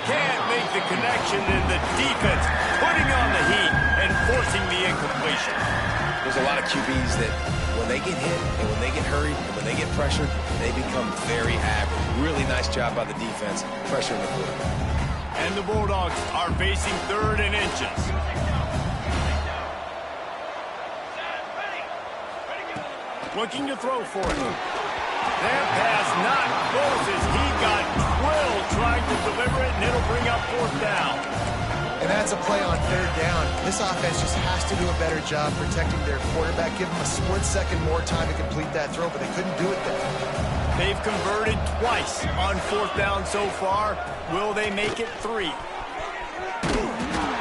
Can't make the connection, and the defense putting on the heat and forcing the incompletion. There's a lot of QBs that when they get hit and when they get hurried and when they get pressured, they become very average. Really nice job by the defense, pressuring the quarterback. And the Bulldogs are facing third and inches. Looking to throw for it. That pass not close as he got drilled trying to deliver it, and it'll bring up fourth down. And that's a play on third down. This offense just has to do a better job protecting their quarterback. Give them a split second more time to complete that throw, but they couldn't do it there. They've converted twice on fourth down so far. Will they make it 3?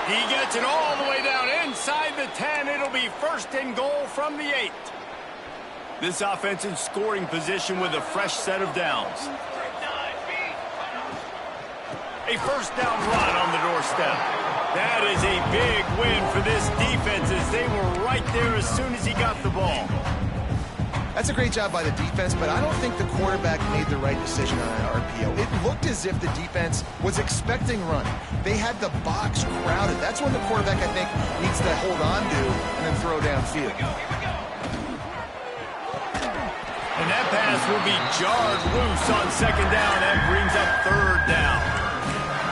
He gets it all the way down inside the 10. It'll be first and goal from the 8. This offense in scoring position with a fresh set of downs. A first down run on the doorstep. That is a big win for this defense as they were right there as soon as he got the ball. That's a great job by the defense, but I don't think the quarterback made the right decision on that RPO. It looked as if the defense was expecting running. They had the box crowded. That's when the quarterback, I think, needs to hold on to and then throw downfield. And that pass will be jarred loose on second down. That brings up third down.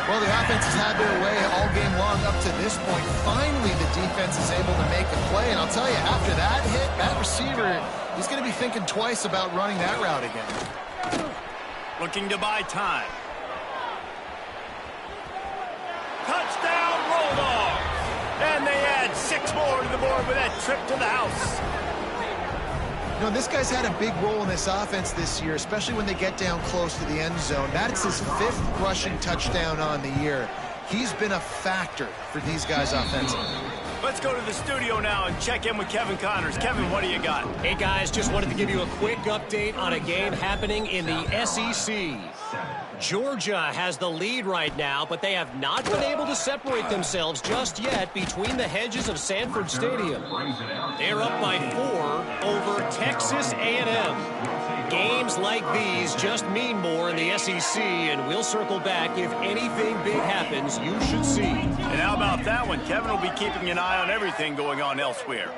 Well, the offense has had their way all game long up to this point. Finally, the defense is able to make a play. And I'll tell you, after that hit, that receiver, he's going to be thinking twice about running that route again. Looking to buy time. Touchdown, Bulldogs! And they add 6 more to the board with that trip to the house. You know, this guy's had a big role in this offense this year, especially when they get down close to the end zone. That's his 5th rushing touchdown on the year. He's been a factor for these guys offensively. Let's go to the studio now and check in with Kevin Connors. Kevin, what do you got? Hey, guys, just wanted to give you a quick update on a game happening in the SEC. Georgia has the lead right now, but they have not been able to separate themselves just yet between the hedges of Sanford Stadium. They're up by 4 over Texas A&M. Games like these just mean more in the SEC, and we'll circle back if anything big happens. You should see. And how about that one? Kevin will be keeping an eye on everything going on elsewhere.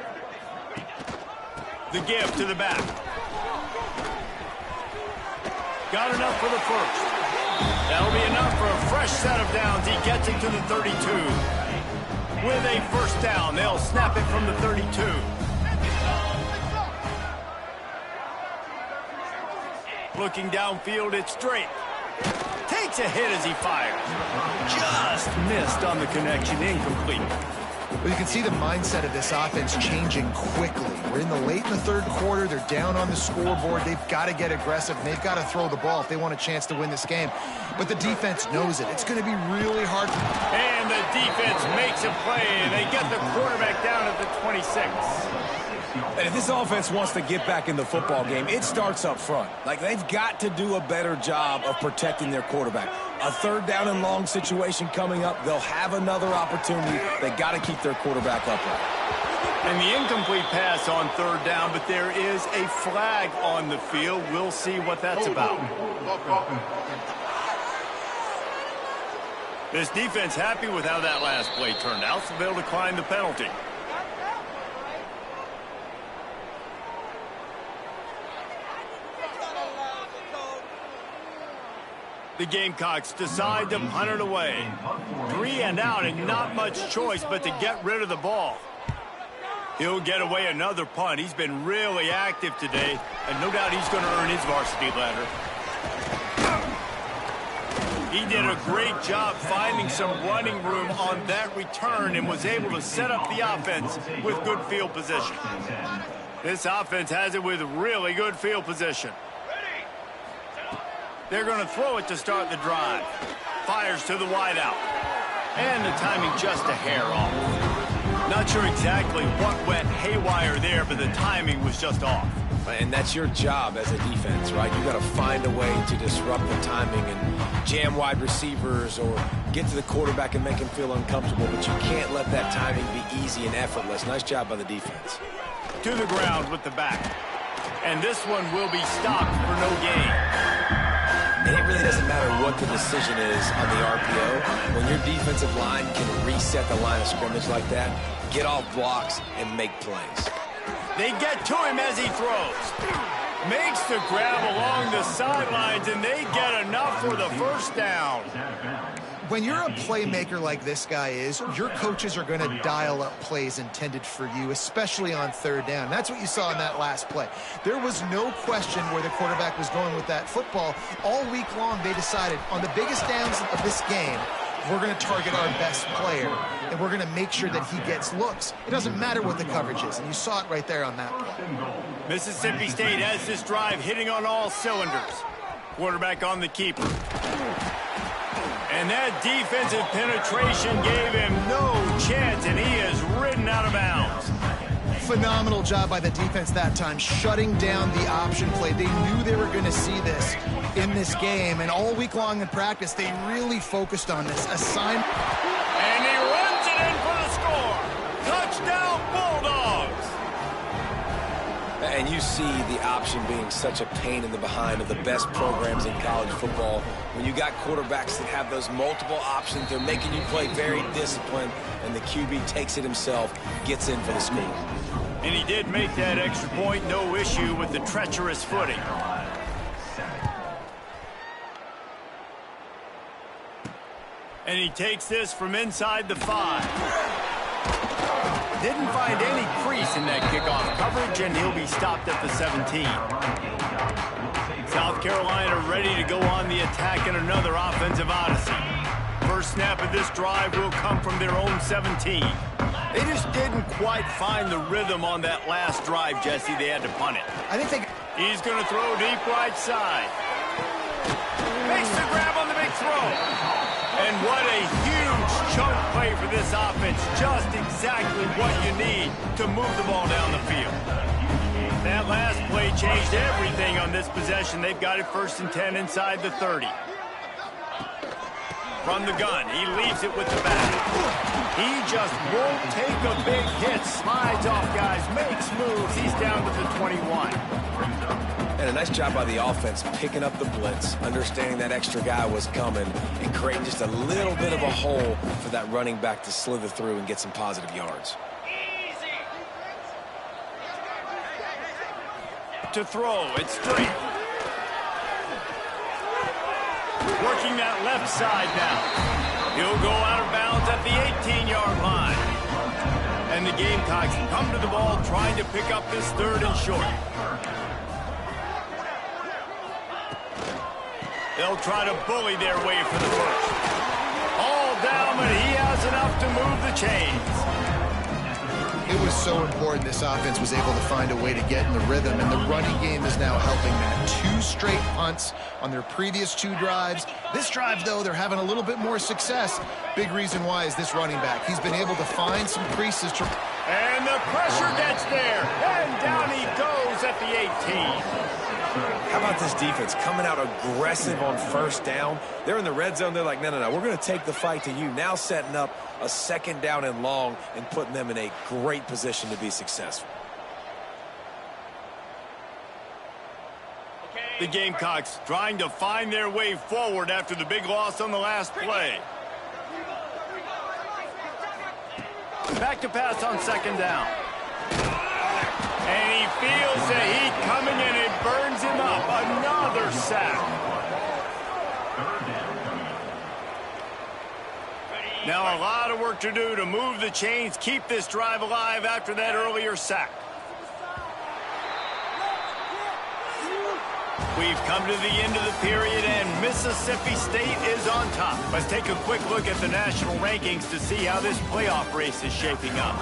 The give to the back. Got enough for the first. That'll be enough for a fresh set of downs. He gets it to the 32. With a first down, they'll snap it from the 32. Looking downfield, it's Drake. Takes a hit as he fires. Just missed on the connection, incomplete. Well, you can see the mindset of this offense changing quickly. We're in the late in the third quarter. They're down on the scoreboard. They've got to get aggressive, and they've got to throw the ball if they want a chance to win this game. But the defense knows it. It's going to be really hard. And the defense makes a play, and they get the quarterback down at the 26. And if this offense wants to get back in the football game, it starts up front. Like, they've got to do a better job of protecting their quarterback. A third down and long situation coming up, they'll have another opportunity. They got to keep their quarterback upright. And the incomplete pass on third down, but there is a flag on the field. We'll see what that's about. This defense happy with how that last play turned out, so they'll decline the penalty. The Gamecocks decide to punt it away. 3 and out, and not much choice but to get rid of the ball. He'll get away another punt. He's been really active today, and no doubt he's going to earn his varsity ladder. He did a great job finding some running room on that return and was able to set up the offense with good field position. This offense has it with really good field position. They're going to throw it to start the drive. Fires to the wideout. And the timing just a hair off. Not sure exactly what went haywire there, but the timing was just off. And that's your job as a defense, right? You got to find a way to disrupt the timing and jam wide receivers or get to the quarterback and make him feel uncomfortable, but you can't let that timing be easy and effortless. Nice job by the defense. To the ground with the back. And this one will be stopped for no gain. And it really doesn't matter what the decision is on the RPO. When your defensive line can reset the line of scrimmage like that, get off blocks and make plays. They get to him as he throws. Makes the grab along the sidelines, and they get enough for the first down. When you're a playmaker like this guy is, your coaches are going to dial up plays intended for you, especially on third down. That's what you saw in that last play. There was no question where the quarterback was going with that football. All week long, they decided on the biggest downs of this game, we're going to target our best player, and we're going to make sure that he gets looks. It doesn't matter what the coverage is, and you saw it right there on that play. Mississippi State has this drive hitting on all cylinders. Quarterback on the keeper. And that defensive penetration gave him no chance, and he is ridden out of bounds. Phenomenal job by the defense that time, shutting down the option play. They knew they were going to see this in this game, and all week long in practice, they really focused on this assignment. And he runs it in for the score. Touchdown, Bulldogs. And you see the option being such a pain in the behind of the best programs in college football. When you got quarterbacks that have those multiple options, they're making you play very disciplined, and the QB takes it himself, gets in for the score. And he did make that extra point, no issue with the treacherous footing. And he takes this from inside the 5. Didn't find any crease in that kickoff coverage, and he'll be stopped at the 17. South Carolina ready to go on the attack in another offensive odyssey. First snap of this drive will come from their own 17. They just didn't quite find the rhythm on that last drive, Jesse. They had to punt it. He's going to throw deep right side. Makes the grab on the big throw. And what a huge chunk play for this offense. Just exactly what you need to move the ball down the field. That last play changed everything on this possession. They've got it 1st and 10 inside the 30. From the gun, he leaves it with the back. He just won't take a big hit. Slides off guys, makes moves. He's down to the 21. And a nice job by the offense picking up the blitz, understanding that extra guy was coming, and creating just a little bit of a hole for that running back to slither through and get some positive yards. To throw, it's straight. Working that left side now. He'll go out of bounds at the 18-yard line. And the Gamecocks come to the ball trying to pick up this 3rd and short. They'll try to bully their way for the first. All down, but he has enough to move the chains. It was so important this offense was able to find a way to get in the rhythm, and the running game is now helping that. 2 straight punts on their previous 2 drives. This drive, though, they're having a little bit more success. Big reason why is this running back. He's been able to find some creases. And the pressure gets there, and down he goes at the 18. How about this defense coming out aggressive on first down? They're in the red zone. They're like, no, we're going to take the fight to you. Now setting up a 2nd down and long and putting them in a great position to be successful. The Gamecocks trying to find their way forward after the big loss on the last play. Back to pass on 2nd down. And he feels the heat coming and it burns him up. Another sack. Now a lot of work to do to move the chains, keep this drive alive after that earlier sack. We've come to the end of the period, and Mississippi State is on top. Let's take a quick look at the national rankings to see how this playoff race is shaping up.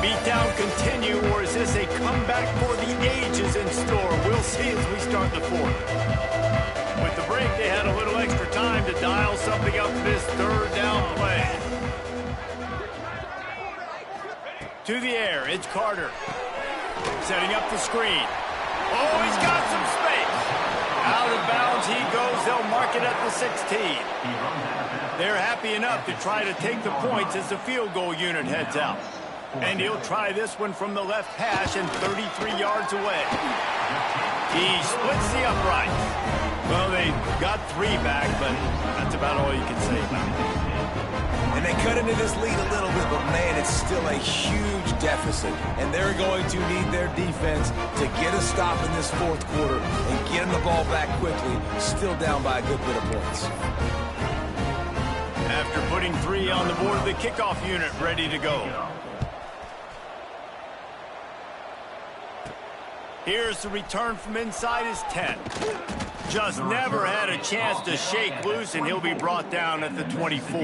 Beatdown continue, or is this a comeback for the ages in store? We'll see as we start the 4th. With the break, they had a little extra time to dial something up for this 3rd down play. To the air, it's Carter. Setting up the screen. Oh, he's got some space. Out of bounds he goes. They'll mark it at the 16. They're happy enough to try to take the points as the field goal unit heads out. And he'll try this one from the left hash and 33 yards away. He splits the upright. Well, they got 3 back, but that's about all you can say about it. And they cut into this lead a little bit, but, man, it's still a huge deficit. And they're going to need their defense to get a stop in this 4th quarter and get them the ball back quickly, still down by a good bit of points. After putting 3 on the board, the kickoff unit ready to go. Here's the return from inside his 10. Just never had a chance to shake loose, and he'll be brought down at the 24.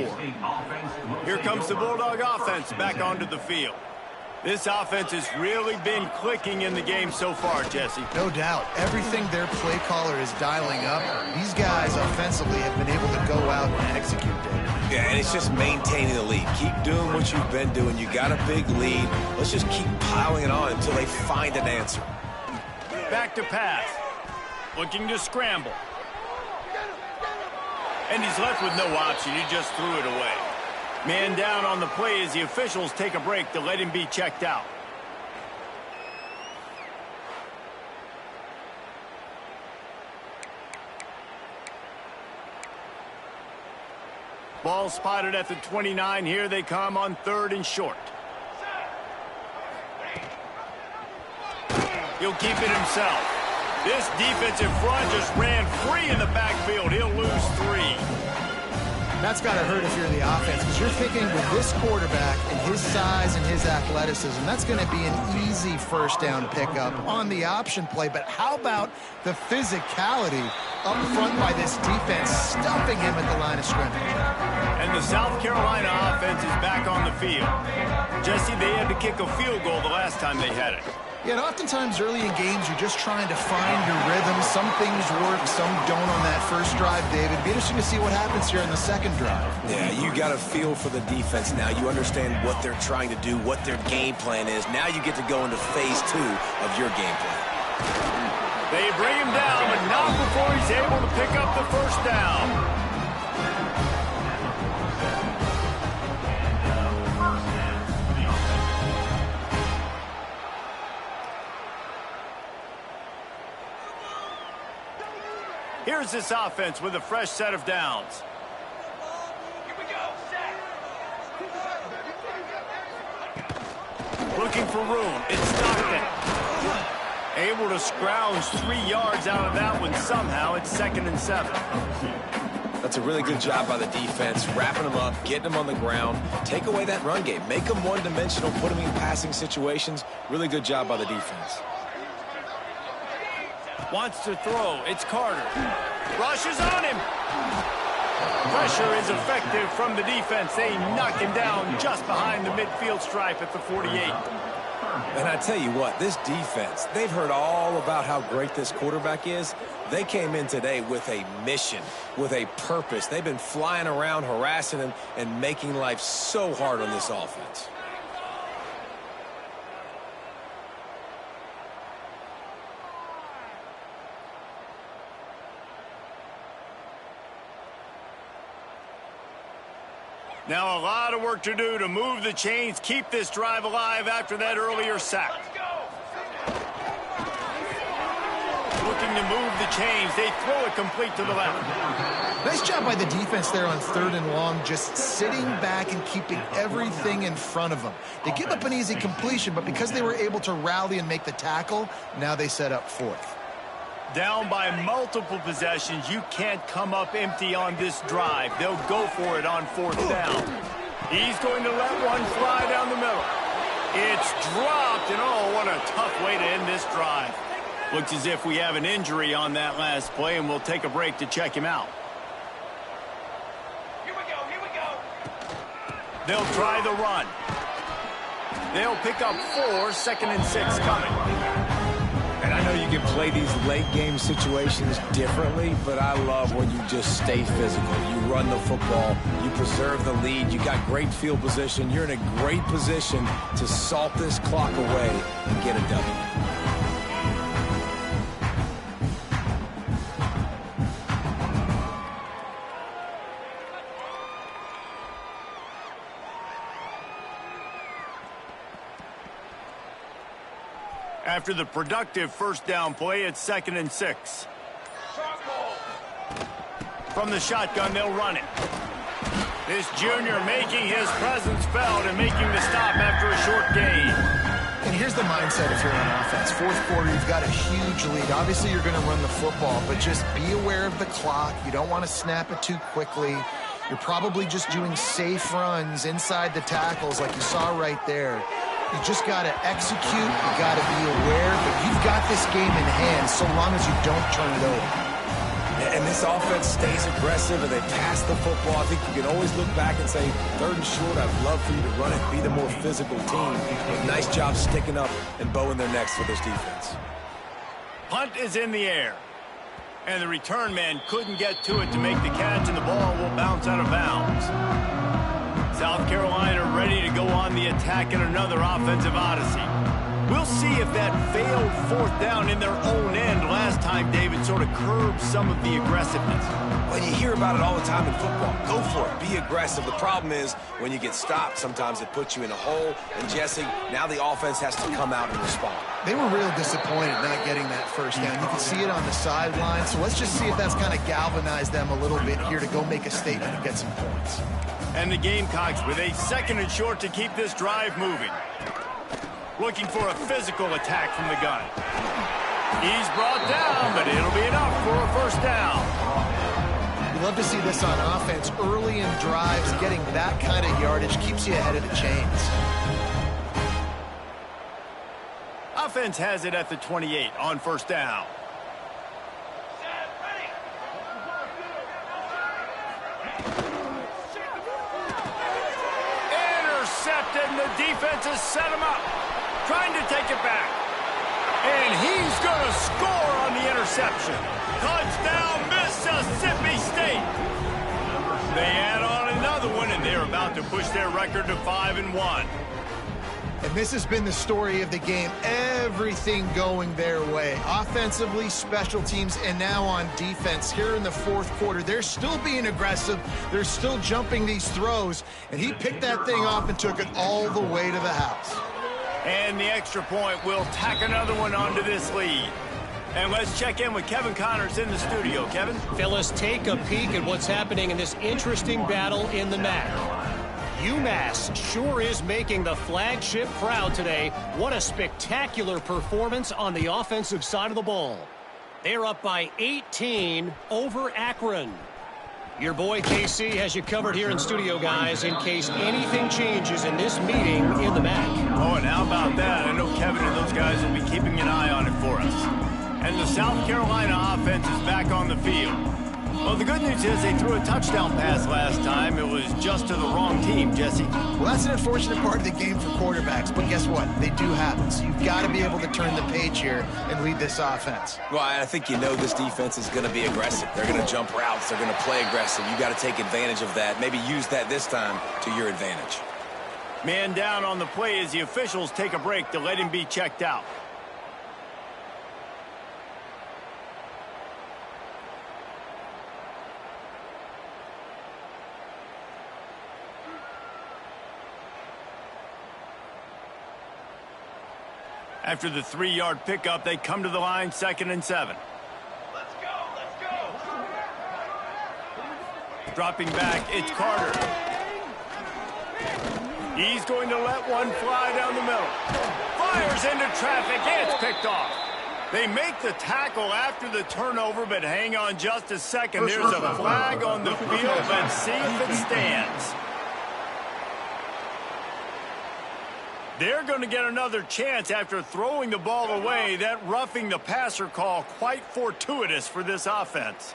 Here comes the Bulldog offense back onto the field. This offense has really been clicking in the game so far, Jesse. No doubt. Everything their play caller is dialing up, these guys offensively have been able to go out and execute it. Yeah, and it's just maintaining the lead. Keep doing what you've been doing. You got a big lead. Let's just keep piling it on until they find an answer. Back to pass. Looking to scramble. And he's left with no option. He just threw it away. Man down on the play as the officials take a break to let him be checked out. Ball spotted at the 29. Here they come on 3rd and short. He'll keep it himself. This defensive front just ran free in the backfield. He'll lose 3. That's got to hurt if you're the offense, because you're thinking with this quarterback and his size and his athleticism, that's going to be an easy 1st down pickup on the option play. But how about the physicality up front by this defense, stuffing him at the line of scrimmage? And the South Carolina offense is back on the field. Jesse, they had to kick a field goal the last time they had it. Yeah, and oftentimes early in games, you're just trying to find your rhythm. Some things work, some don't on that first drive, David. It'd be interesting to see what happens here in the 2nd drive. Yeah, you got a feel for the defense now. You understand what they're trying to do, what their game plan is. Now you get to go into phase 2 of your game plan. They bring him down, but not before he's able to pick up the 1st down. Here's this offense with a fresh set of downs. Here we go. Set. Looking for room. It's Stockton. Able to scrounge 3 yards out of that one somehow. It's 2nd and 7. That's a really good job by the defense, wrapping them up, getting them on the ground. Take away that run game. Make them one-dimensional, put them in passing situations. Really good job by the defense. Wants to throw. It's Carter. Rushes on him. Pressure is effective from the defense. They knock him down just behind the midfield stripe at the 48. And I tell you what, this defense, they've heard all about how great this quarterback is. They came in today with a mission, with a purpose. They've been flying around, harassing him, and making life so hard on this offense. Now a lot of work to do to move the chains, keep this drive alive after that earlier sack. Looking to move the chains. They throw it complete to the left. Nice job by the defense there on 3rd and long, just sitting back and keeping everything in front of them. They give up an easy completion, but because they were able to rally and make the tackle, now they set up 4th. Down by multiple possessions, you can't come up empty on this drive. They'll go for it on 4th down. He's going to let one fly down the middle. It's dropped, and oh, what a tough way to end this drive. Looks as if we have an injury on that last play, and we'll take a break to check him out. Here we go, here we go. They'll try the run. They'll pick up 4, 2nd and 6 coming. And I know you can play these late game situations differently, but I love when you just stay physical. You run the football, you preserve the lead, you got great field position. You're in a great position to salt this clock away and get a W. After the productive 1st down play, it's 2nd and 6. From the shotgun, they'll run it. This junior making his presence felt and making the stop after a short gain. And here's the mindset if you're on offense. 4th quarter, you've got a huge lead. Obviously, you're going to run the football, but just be aware of the clock. You don't want to snap it too quickly. You're probably just doing safe runs inside the tackles like you saw right there. You just got to execute. You got to be aware, but you've got this game in hand so long as you don't turn it over. And this offense stays aggressive and they pass the football. I think you can always look back and say, 3rd and short, I'd love for you to run it, be the more physical team. But nice job sticking up and bowing their necks for this defense. Punt is in the air. And the return man couldn't get to it to make the catch, and the ball will bounce out of bounds. South Carolina ready to go on the attack in another offensive odyssey. We'll see if that failed 4th down in their own end last time, David, sort of curbed some of the aggressiveness. Well, you hear about it all the time in football. Go for it. Be aggressive. The problem is when you get stopped, sometimes it puts you in a hole. And, Jesse, now the offense has to come out and respond. They were real disappointed not getting that 1st down. You can see it on the sideline. So let's just see if that's kind of galvanized them a little bit here to go make a statement and get some points. And the Gamecocks with a 2nd and short to keep this drive moving. Looking for a physical attack from the gun. He's brought down, but it'll be enough for a 1st down. You love to see this on offense. Early in drives, getting that kind of yardage keeps you ahead of the chains. Offense has it at the 28 on 1st down. Intercepted, and the defense has set him up. Trying to take it back. And he's going to score on the interception. Touchdown, Mississippi State. They add on another one, and they're about to push their record to 5-1. And this has been the story of the game. Everything going their way. Offensively, special teams, and now on defense. Here in the 4th quarter, they're still being aggressive. They're still jumping these throws. And he picked that thing off and took it all the way to the house. And the extra point will tack another one onto this lead. And let's check in with Kevin Connors in the studio. Kevin? Phyllis, take a peek at what's happening in this interesting battle in the MAC. UMass sure is making the flagship proud today. What a spectacular performance on the offensive side of the ball. They're up by 18 over Akron. Your boy KC has you covered here in studio, guys, in case anything changes in this meeting in the MAC. Oh, and how about that? I know Kevin and those guys will be keeping an eye on it for us. And the South Carolina offense is back on the field. Well, the good news is they threw a touchdown pass last time. It was just to the wrong team, Jesse. Well, that's an unfortunate part of the game for quarterbacks, but guess what? They do happen. So you've got to be able to turn the page here and lead this offense. Well, I think you know this defense is going to be aggressive. They're going to jump routes. They're going to play aggressive. You got to take advantage of that. Maybe use that this time to your advantage. Man down on the play as the officials take a break to let him be checked out. After the 3-yard pickup, they come to the line, 2nd and 7. Let's go, let's go. Dropping back, it's Carter. He's going to let one fly down the middle. Fires into traffic, it's picked off. They make the tackle after the turnover, but hang on just a second. There's a flag on the field. Let's see if it stands. They're going to get another chance after throwing the ball away. That roughing the passer call quite fortuitous for this offense.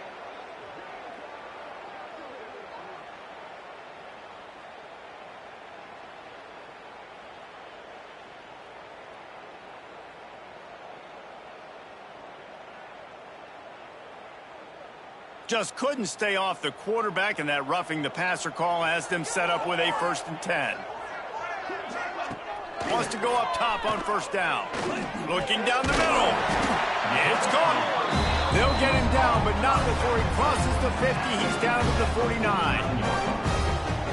Just couldn't stay off the quarterback, and that roughing the passer call has them set up with a 1st and 10. Wants to go up top on 1st down. Looking down the middle. It's gone. They'll get him down, but not before he crosses the 50. He's down to the 49.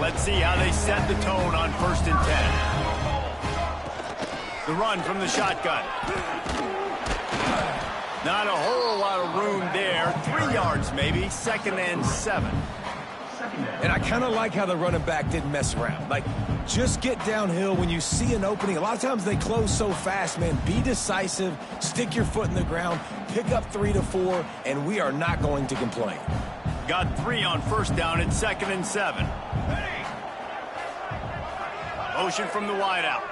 Let's see how they set the tone on 1st and 10. The run from the shotgun. Not a whole lot of room there. 3 yards maybe. 2nd and 7. And I kind of like how the running back didn't mess around. Like, just get downhill when you see an opening. A lot of times they close so fast, man. Be decisive, stick your foot in the ground, pick up 3 to 4, and we are not going to complain. Got 3 on 1st down at 2nd and 7. Motion from the wideout.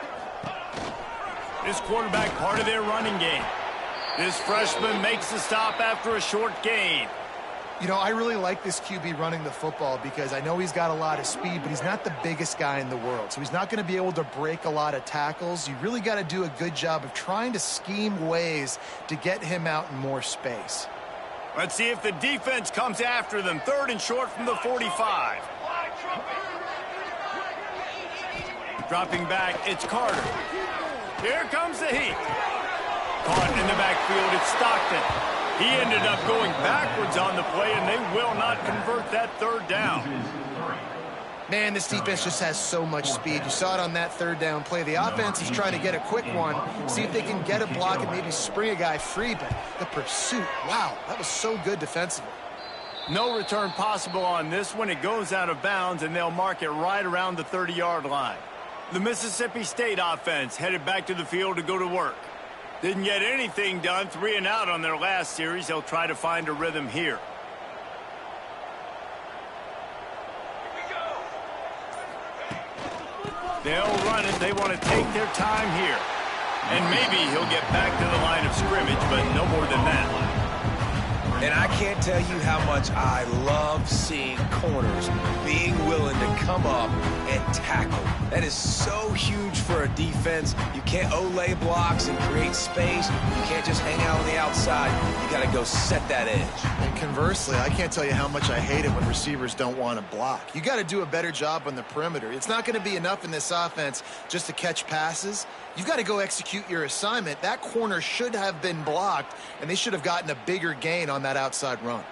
This quarterback part of their running game. This freshman makes the stop after a short gain. You know, I really like this QB running the football because I know he's got a lot of speed, but he's not the biggest guy in the world. So he's not going to be able to break a lot of tackles. You really got to do a good job of trying to scheme ways to get him out in more space. Let's see if the defense comes after them. 3rd and short from the 45. Dropping back, it's Carter. Here comes the heat. Caught in the backfield, it's Stockton. He ended up going backwards on the play, and they will not convert that 3rd down. Man, this defense just has so much speed. You saw it on that 3rd down play. The offense is trying to get a quick one, see if they can get a block and maybe spring a guy free, but the pursuit, wow, that was so good defensively. No return possible on this one. It goes out of bounds, and they'll mark it right around the 30-yard line. The Mississippi State offense headed back to the field to go to work. Didn't get anything done, 3 and out on their last series. They'll try to find a rhythm here. They'll run it. They want to take their time here. And maybe he'll get back to the line of scrimmage, but no more than that. And I can't tell you how much I love seeing corners being willing to come up and tackle. That is so huge for a defense. You can't olay blocks and create space. You can't just hang out on the outside. You got to go set that edge. And conversely, I can't tell you how much I hate it when receivers don't want to block. You got to do a better job on the perimeter. It's not going to be enough in this offense just to catch passes. You've got to go execute your assignment. That corner should have been blocked, and they should have gotten a bigger gain on that outside run.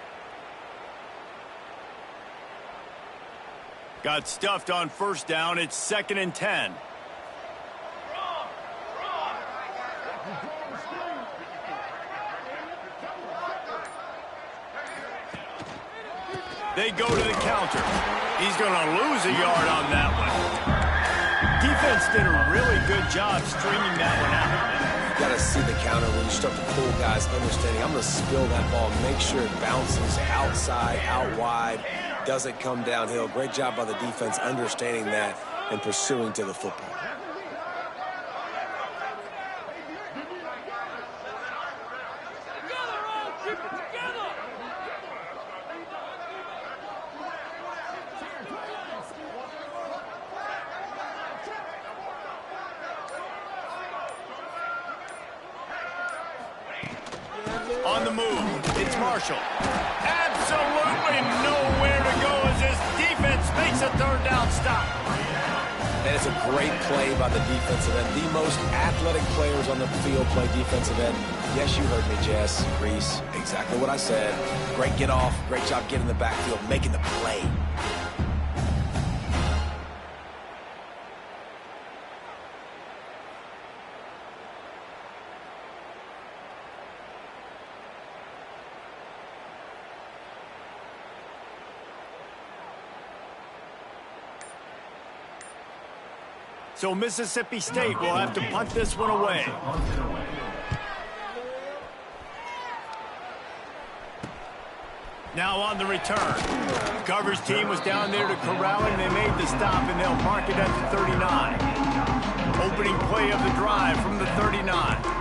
Got stuffed on 1st down. It's 2nd and 10. They go to the counter. He's going to lose a yard on that one. Defense did a really good job stringing that one out. You got to see the counter when you start to pull guys understanding. I'm going to spill that ball, make sure it bounces outside, out wide, doesn't come downhill. Great job by the defense understanding that and pursuing to the football. On the move, it's Marshall. Absolutely nowhere to go as this defense makes a third down stop. And it's a great play by the defensive end. The most athletic players on the field play defensive end. Yes, you heard me, Jess, Reese. Exactly what I said. Great get off. Great job getting in the backfield, making the play. So Mississippi State will have to punt this one away. Now on the return. Coverage team was down there to corral him. They made the stop, and they'll mark it at the 39. Opening play of the drive from the 39.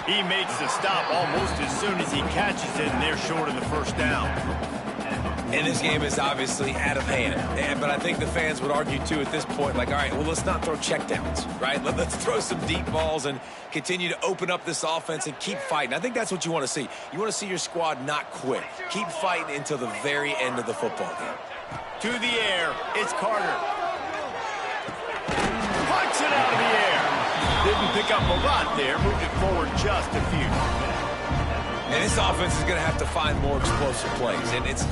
He makes the stop almost as soon as he catches it, and they're short of the first down. And this game is obviously out of hand. But I think the fans would argue, too, at this point, like, all right, well, let's not throw checkdowns, right? Let's throw some deep balls and continue to open up this offense and keep fighting. I think that's what you want to see. You want to see your squad not quit. Keep fighting until the very end of the football game. To the air, it's Carter. Punts it out of the air. Didn't pick up a lot there, moved it forward just a few. And this offense is going to have to find more explosive plays. And it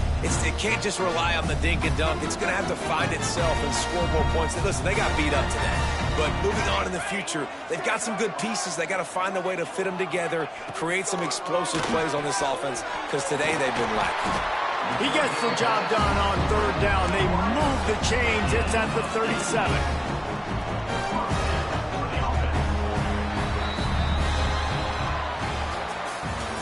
can't just rely on the dink and dunk. It's going to have to find itself and score more points. And listen, they got beat up today. But moving on in the future, they've got some good pieces. They got to find a way to fit them together, create some explosive plays on this offense, because today they've been lacking. He gets the job done on third down. They move the chains. It's at the 37.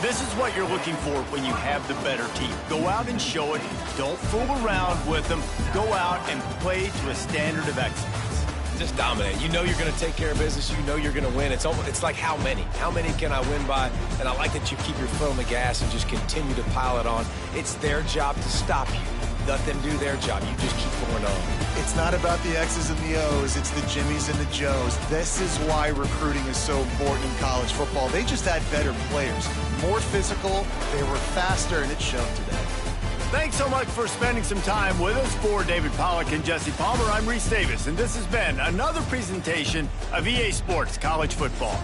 This is what you're looking for when you have the better team. Go out and show it. Don't fool around with them. Go out and play to a standard of excellence. Just dominate. You know you're going to take care of business. You know you're going to win. It's like how many? How many can I win by? And I like that you keep your foot on the gas and just continue to pile it on. It's their job to stop you. Let them do their job. You just keep going on. It's not about the X's and the O's. It's the Jimmies and the Joes. This is why recruiting is so important in college football. They just had better players, more physical, they were faster, and it showed today. Thanks so much for spending some time with us. For David Pollack and Jesse Palmer, I'm Reese Davis, and this has been another presentation of EA Sports College Football.